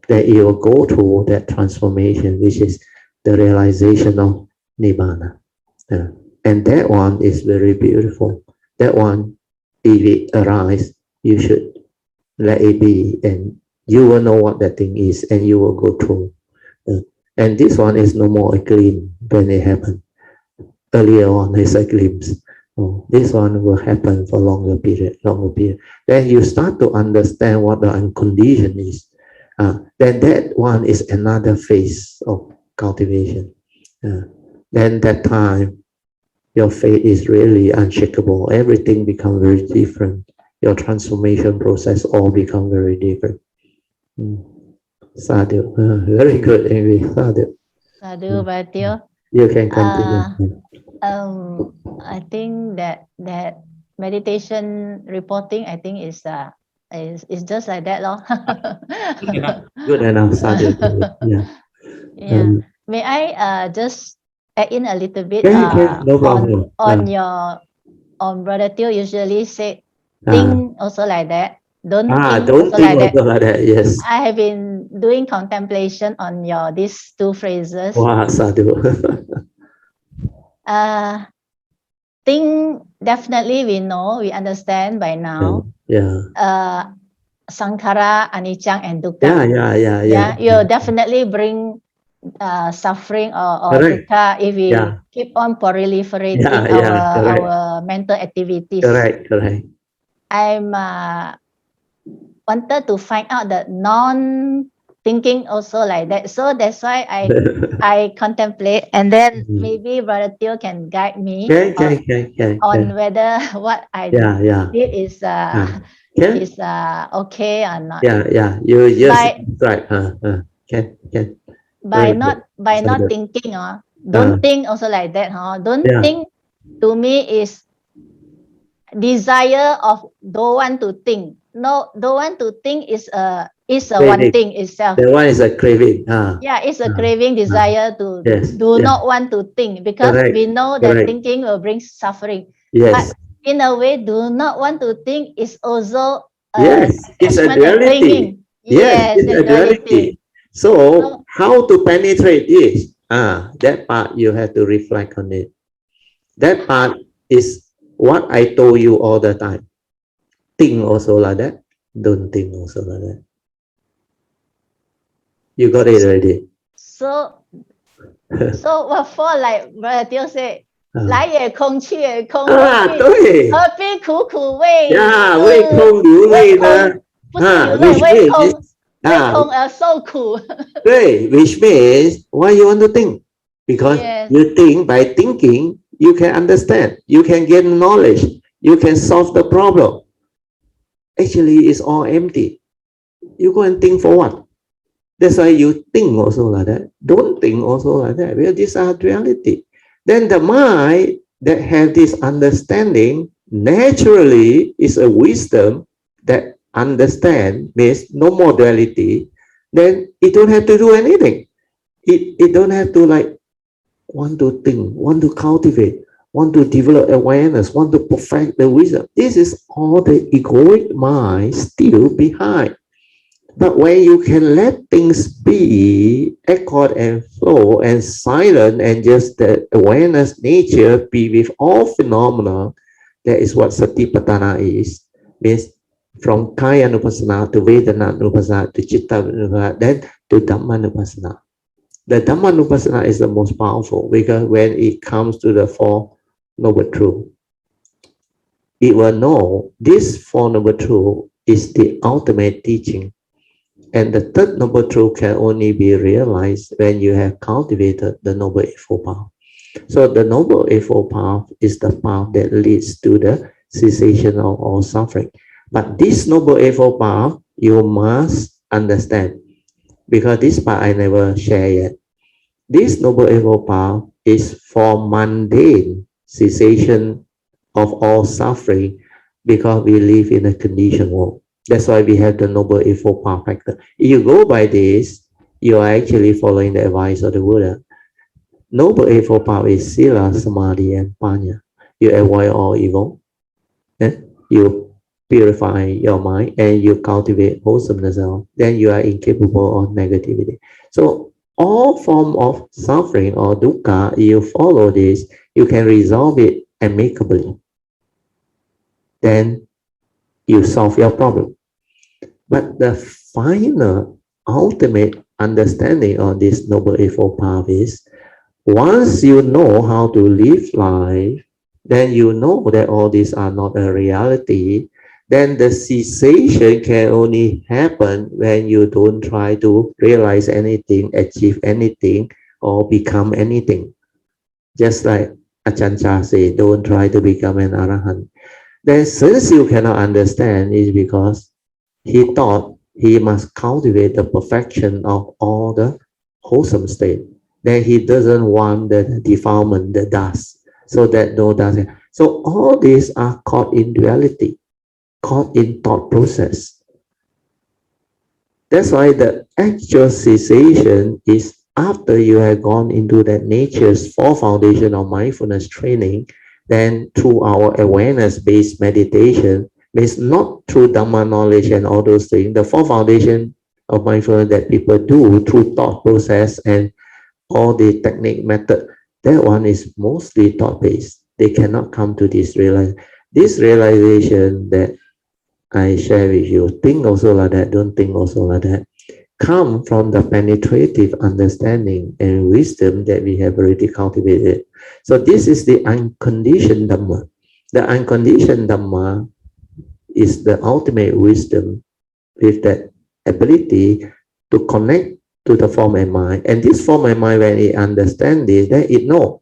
That you will go through that transformation, which is the realization of Nibbana. And that one is very beautiful. That one, if it arises, you should let it be, and you will know what that thing is, and you will go through. And this one is no more a glimpse when it happened. Earlier on, it's a glimpse. Oh, this one will happen for longer period. Then you start to understand what the unconditioned is. Then that one is another phase of cultivation. Then that time, your faith is really unshakable. Everything becomes very different. Your transformation process all become very different. Sadhu, very good, Amy. Sadhu. Sadhu, Bhatio. You can continue. I think that meditation reporting, I think is just like that, lor. Good enough, Sadhu. Yeah. May I just add in a little bit No problem. on Brother Teo usually say think also like that. Don't think don't also think like also like that. Yes. I have been doing contemplation on these two phrases. Wow, Sadhu. Think, definitely we know, we understand by now. Sankhara, anicca, and dukkha. Yeah. You definitely bring suffering or dukkha if we keep on proliferating our mental activities. Correct. I'm wanted to find out the non-thinking also like that. So that's why I contemplate, and then maybe Brother Teo can guide me on whether what I did is okay or not. You just right. By not thinking, don't think also like that, don't think to me is desire of don't want to think. No, don't want to think is a one thing itself. The one is a craving. It's a craving, desire to not want to think, because we know that thinking will bring suffering. But in a way, do not want to think is also it's a duality. It's a duality. So how to penetrate this? That part you have to reflect on it. That part is what I told you all the time. Think also like that. Don't think also like that. You got it already. So what for, like Brother Teo said, 来也空去也空，对，何必苦苦为？为空流泪呢？不是流泪，为空而受苦。对 ，which means why you want to think? Because you think by thinking you can understand, you can get knowledge, you can solve the problem. Actually, it's all empty. You go and think for what? That's why you think also like that. Don't think also like that. Well, these are duality. Then the mind that have this understanding naturally is a wisdom that understand means no more duality. Then it don't have to do anything. It don't have to like want to think, want to cultivate, want to develop awareness, want to perfect the wisdom. This is all the egoic mind still behind. But when you can let things be, accord and flow and silent, and just the awareness nature be with all phenomena, that is what Satipatthana is. Means from Kaya Nupassana to Vedana Nupassana to Chitta Nupassana, then to Dhamma Nupassana. The Dhamma Nupassana is the most powerful, because when it comes to the Four Noble Truths, it will know this Four Noble Truths is the ultimate teaching. And the third noble truth can only be realized when you have cultivated the Noble Eightfold Path. So the Noble Eightfold Path is the path that leads to the cessation of all suffering. But this Noble Eightfold Path, you must understand, because this part I never share yet. This Noble Eightfold Path is for mundane cessation of all suffering, because we live in a conditioned world. That's why we have the Noble Eightfold Path factor. If you go by this, you are actually following the advice of the Buddha. Noble Eightfold Path is Sila, Samadhi, and Panya. You avoid all evil, and you purify your mind, and you cultivate wholesomeness. Then you are incapable of negativity. So all form of suffering or dukkha, you follow this, you can resolve it amicably. Then you solve your problem. But the final, ultimate understanding of this Noble Eightfold Path is, once you know how to live life, then you know that all these are not a reality. Then the cessation can only happen when you don't try to realize anything, achieve anything, or become anything. Just like Ajahn Chah said, don't try to become an arahant. Then since you cannot understand, is because he thought he must cultivate the perfection of all the wholesome state. Then he doesn't want the defilement, the dust, so that no dust. So all these are caught in duality, caught in thought process. That's why the actual cessation is after you have gone into that nature's four foundation of mindfulness training. Then through our awareness-based meditation, means not through Dharma knowledge and all those things. The four foundation of mindfulness that people do through thought process and all the technique method, that one is mostly thought-based. They cannot come to this realization that I share with you. Think also like that, don't think also like that. Come from the penetrative understanding and wisdom that we have already cultivated. So this is the unconditioned Dharma. The unconditioned Dharma is the ultimate wisdom with that ability to connect to the form and mind. And this form and mind, when it understands this, then it know.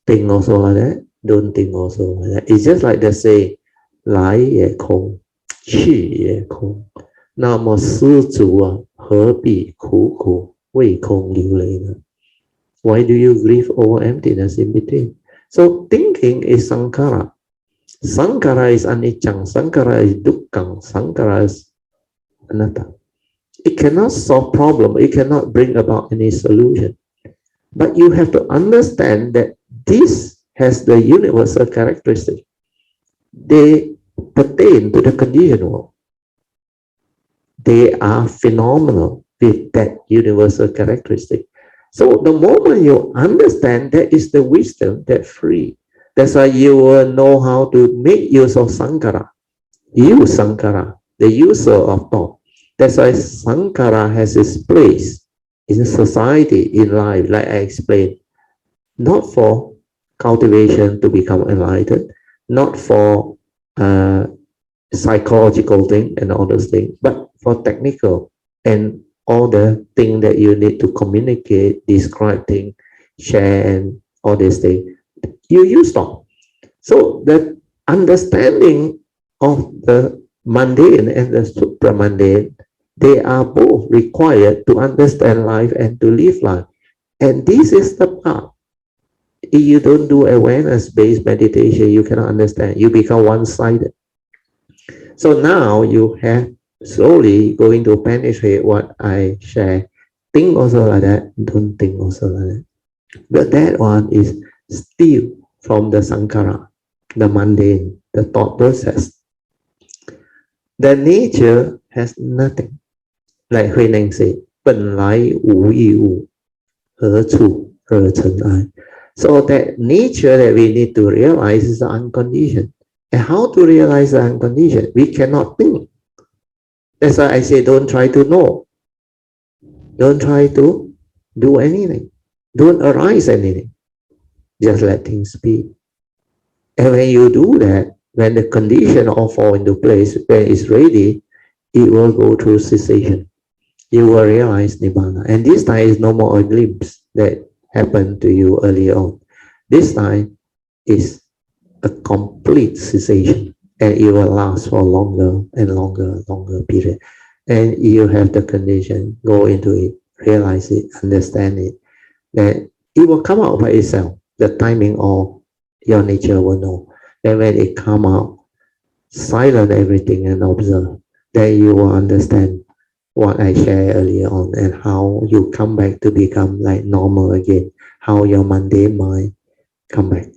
Think also like that, don't think also like that. It's just like they say, 来也空，去也空。那么施主啊，何必苦苦为空流泪呢？ Why do you grieve over emptiness in between? So thinking is sankhara. Sankhara is anicca, sankhara is dukkha, sankhara is anatta. It cannot solve problem. It cannot bring about any solution. But you have to understand that this has the universal characteristic. They pertain to the conditioned world. They are phenomenal with that universal characteristic. So the moment you understand, that is the wisdom that free. That's why you will know how to make use of sankhara. Use sankhara, the user of thought. That's why sankhara has its place in society, in life, like I explained. Not for cultivation to become enlightened, not for psychological thing and all those things, but for technical and all the things that you need to communicate, describe things, share, and all these things. You use thought. So the understanding of the mundane and the supramundane, they are both required to understand life and to live life. And this is the part. If you don't do awareness-based meditation, you cannot understand. You become one-sided. So now you have slowly going to penetrate what I share. Think also like that, don't think also like that. But that one is still from the sankhara, the mundane, the thought process. The nature has nothing. Like Hui Neng said, 本来无一物，何处惹尘埃? So that nature that we need to realize is the unconditioned. And how to realize the unconditioned? We cannot think. That's why I say don't try to know. Don't try to do anything. Don't arise anything. Just let things be. And when you do that, when the condition all fall into place, when it's ready, it will go through cessation. You will realize Nibbana. And this time is no more a glimpse that happened to you earlier on. This time is a complete cessation, and it will last for longer and longer period. And you have the condition, go into it, realize it, understand it, then it will come out by itself. The timing of your nature will know. And when it come out, silence everything and observe. then you will understand what I shared earlier on, and how you come back to become like normal again, how your mundane mind come back,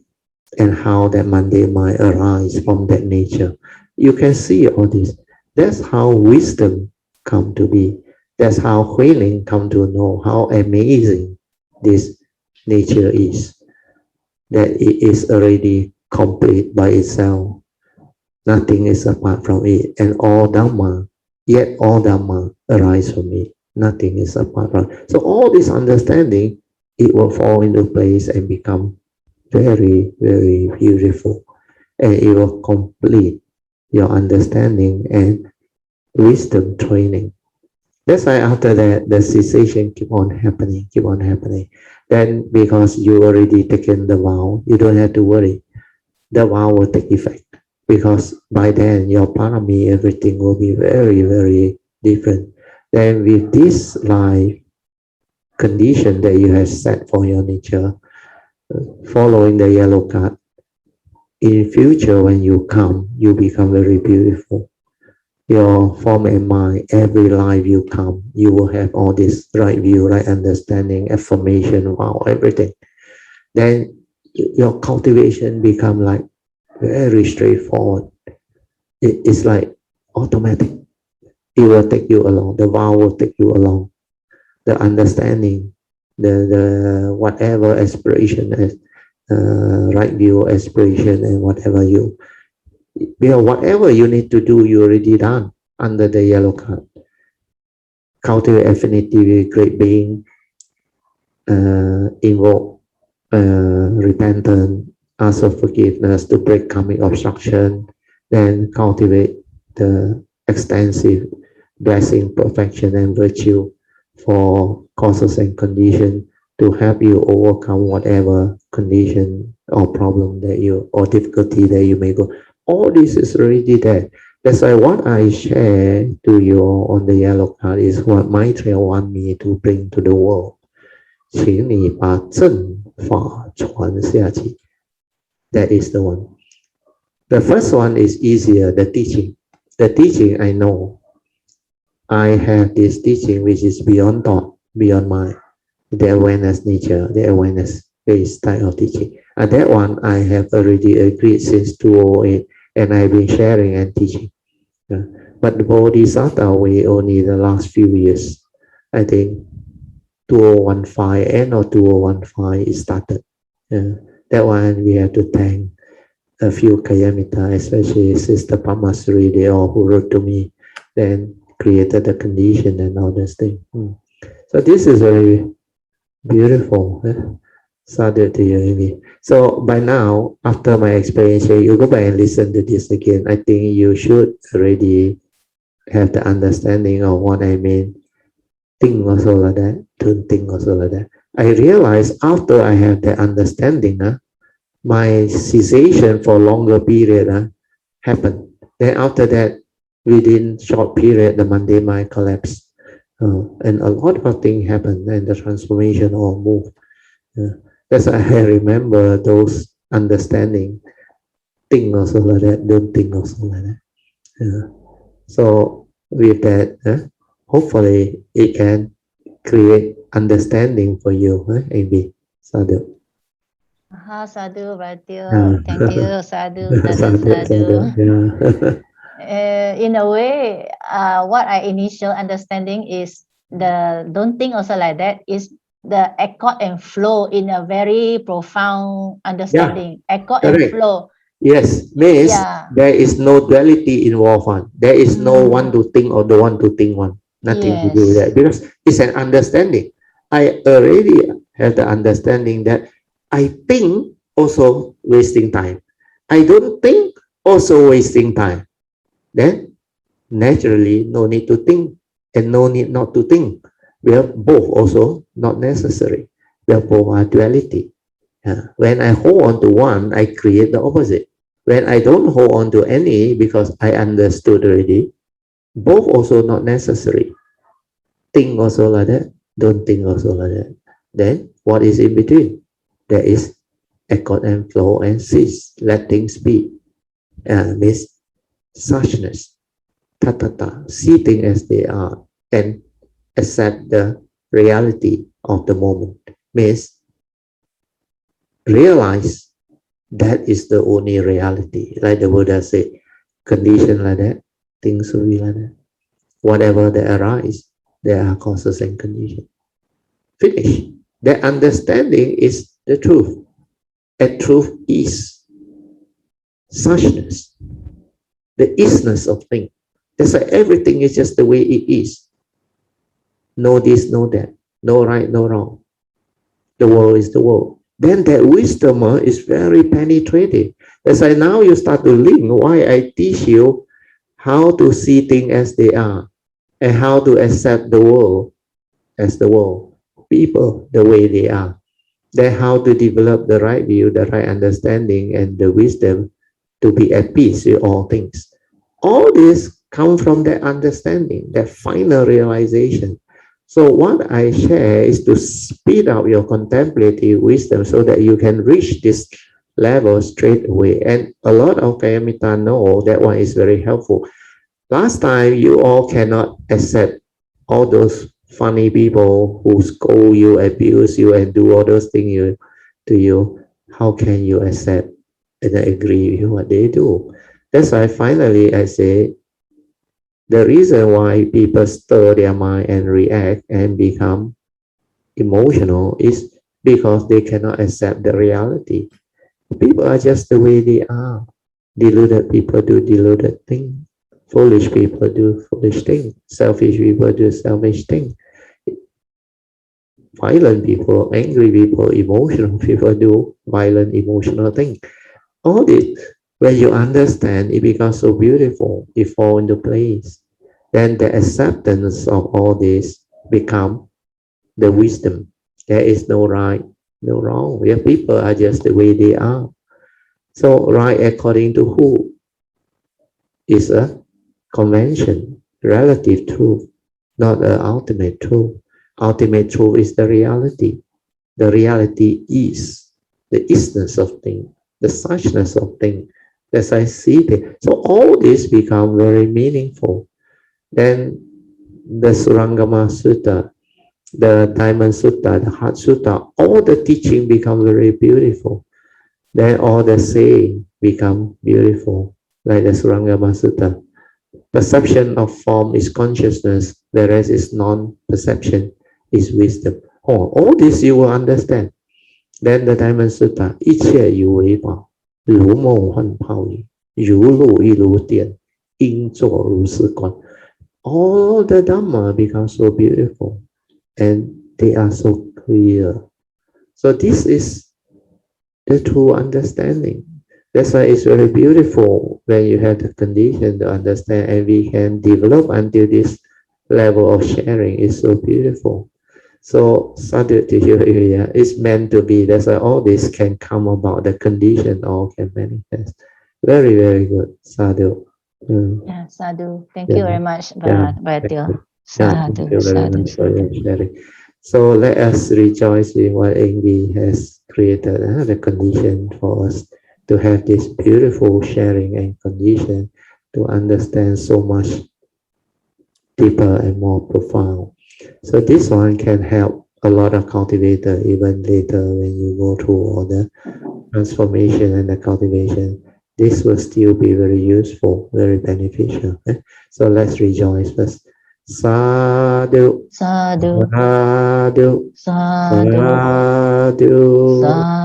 and how that mundane mind arise from that nature. You can see all this. That's how wisdom come to be. That's how healing come to know how amazing this nature is. That it is already complete by itself. Nothing is apart from it. And all Dharma, yet all Dharma arise from it. Nothing is apart from it. So all this understanding, it will fall into place and become very, very beautiful. And it will complete your understanding and wisdom training. That's why after that, the cessation keep on happening, keep on happening. Then because you already taken the vow, you don't have to worry. The vow will take effect. Because by then, your parami, everything will be very, very different. Then with this life condition that you have set for your nature, following the yellow card, in future when you come, you become very beautiful. Your form and mind, every life you come, you will have all this right view, right understanding, affirmation, wow, everything. Then your cultivation become like very straightforward. It's like automatic. It will take you along. The vow will take you along. The understanding, the whatever aspiration is, right view, aspiration, and whatever whatever you need to do, you already done under the yellow card. Cultivate affinity with great being, invoke repentance, ask for forgiveness to break karmic obstruction, then cultivate the extensive blessing, perfection, and virtue for causes and conditions to help you overcome whatever condition or problem that you or difficulty that you may go. All this is already there. That's why what I share to you on the yellow card is what Maitreya want me to bring to the world. 请你把正法传下去. That is the one. The first one is easier, the teaching. The teaching I know. I have this teaching which is beyond thought, beyond mind. The awareness nature, the awareness-based type of teaching. And that one I have already agreed since 2008, and I've been sharing and teaching. But the Bodhisattva Way only the last few years, I think 2015, end of 2015 it started. That one we have to thank a few Kayamita, especially Sister Pamasuri, they all who wrote to me, then created the condition and all this thing. So this is very beautiful. Sadhu to you, Amy. So by now, after my experience here, you go back and listen to this again. I think you should already have the understanding of what I mean. Think also like that, don't think also like that. I realized after I have that understanding, my cessation for longer period happened. Then after that, within short period, the mundane mind collapsed. And a lot of things happened and the transformation all moved. That's why I remember those understanding. Think also like that, don't think also like that. So with that, hopefully it can create understanding for you, Amy. Sadhu. Sadhu, Radyo. Thank you, Sadhu, Sadhu, Sadhu. yeah. In a way, what I initial understanding is the don't think also like that is the accord and flow in a very profound understanding. Accord and flow. Yes, means there is no duality involved one. There is no one to think or the one to think one. Nothing to do with that because it's an understanding. I already have the understanding that I think also wasting time. I don't think also wasting time. Then naturally no need to think and no need not to think. We are both also not necessary. We are both are duality. When I hold on to one, I create the opposite. When I don't hold on to any because I understood already, both also not necessary. Think also like that, don't think also like that. Then what is in between? There is accord and flow and cease, let things be. Means suchness, tathata, see things as they are, and accept the reality of the moment. Means realize that is the only reality. Like the Buddha said, condition like that, things will be like that. Whatever that arise, there are causes and conditions. Finish. That understanding is the truth. And truth is suchness, the isness of things. That's why everything is just the way it is. No this, no that. No right, no wrong. The world is the world. Then that wisdom is very penetrating. That's why now you start to link why I teach you how to see things as they are and how to accept the world as the world, people the way they are. Then how to develop the right view, the right understanding, and the wisdom to be at peace with all things. All this come from that understanding, that final realization. So what I share is to speed up your contemplative wisdom so that you can reach this level straight away. And a lot of Kayamita know that one is very helpful. Last time, you all cannot accept all those funny people who scold you, abuse you, and do all those things to you. How can you accept and agree with what they do? That's why finally I say, the reason why people stir their mind and react and become emotional is because they cannot accept the reality. People are just the way they are. Deluded people do deluded things. Foolish people do foolish things. Selfish people do selfish things. Violent people, angry people, emotional people do violent, emotional things. All this, when you understand, it becomes so beautiful. It falls into place. Then the acceptance of all this become the wisdom. There is no right, no wrong. Where people are just the way they are. So right according to who is a convention, relative truth, not an ultimate truth. Ultimate truth is the reality. The reality is the isness of things, the suchness of things. As I see it. So all this become very meaningful. Then the Surangama Sutta, the Diamond Sutta, the Heart Sutta, all the teaching become very beautiful. Then all the saying become beautiful, like the Surangama Sutta. Perception of form is consciousness, whereas is non-perception is wisdom. Oh, all this you will understand. Then the Diamond Sutta, 一切有为法，如梦幻泡影，如露亦如电，应作如是观。All the Dharma become so beautiful and they are so clear. So this is the true understanding. That's why it's very beautiful when you have the condition to understand and we can develop until this level of sharing is so beautiful. So sadhu to your area is meant to be. That's why all this can come about. The condition all can manifest. Very, very good. Sadhu. Yeah, sadhu. Thank you very much, Yeah, Bharatya. thank Sadhu, you very sadhu, much for your sadhu. sharing. So let us rejoice in what Envy has created, the condition for us to have this beautiful sharing and condition to understand so much deeper and more profound. So this one can help a lot of cultivator even later when you go through all the transformation and the cultivation. This will still be very useful, very beneficial. So let's rejoice first. Sadhu, Sadhu, sadhu, sadhu, sadhu, sadhu.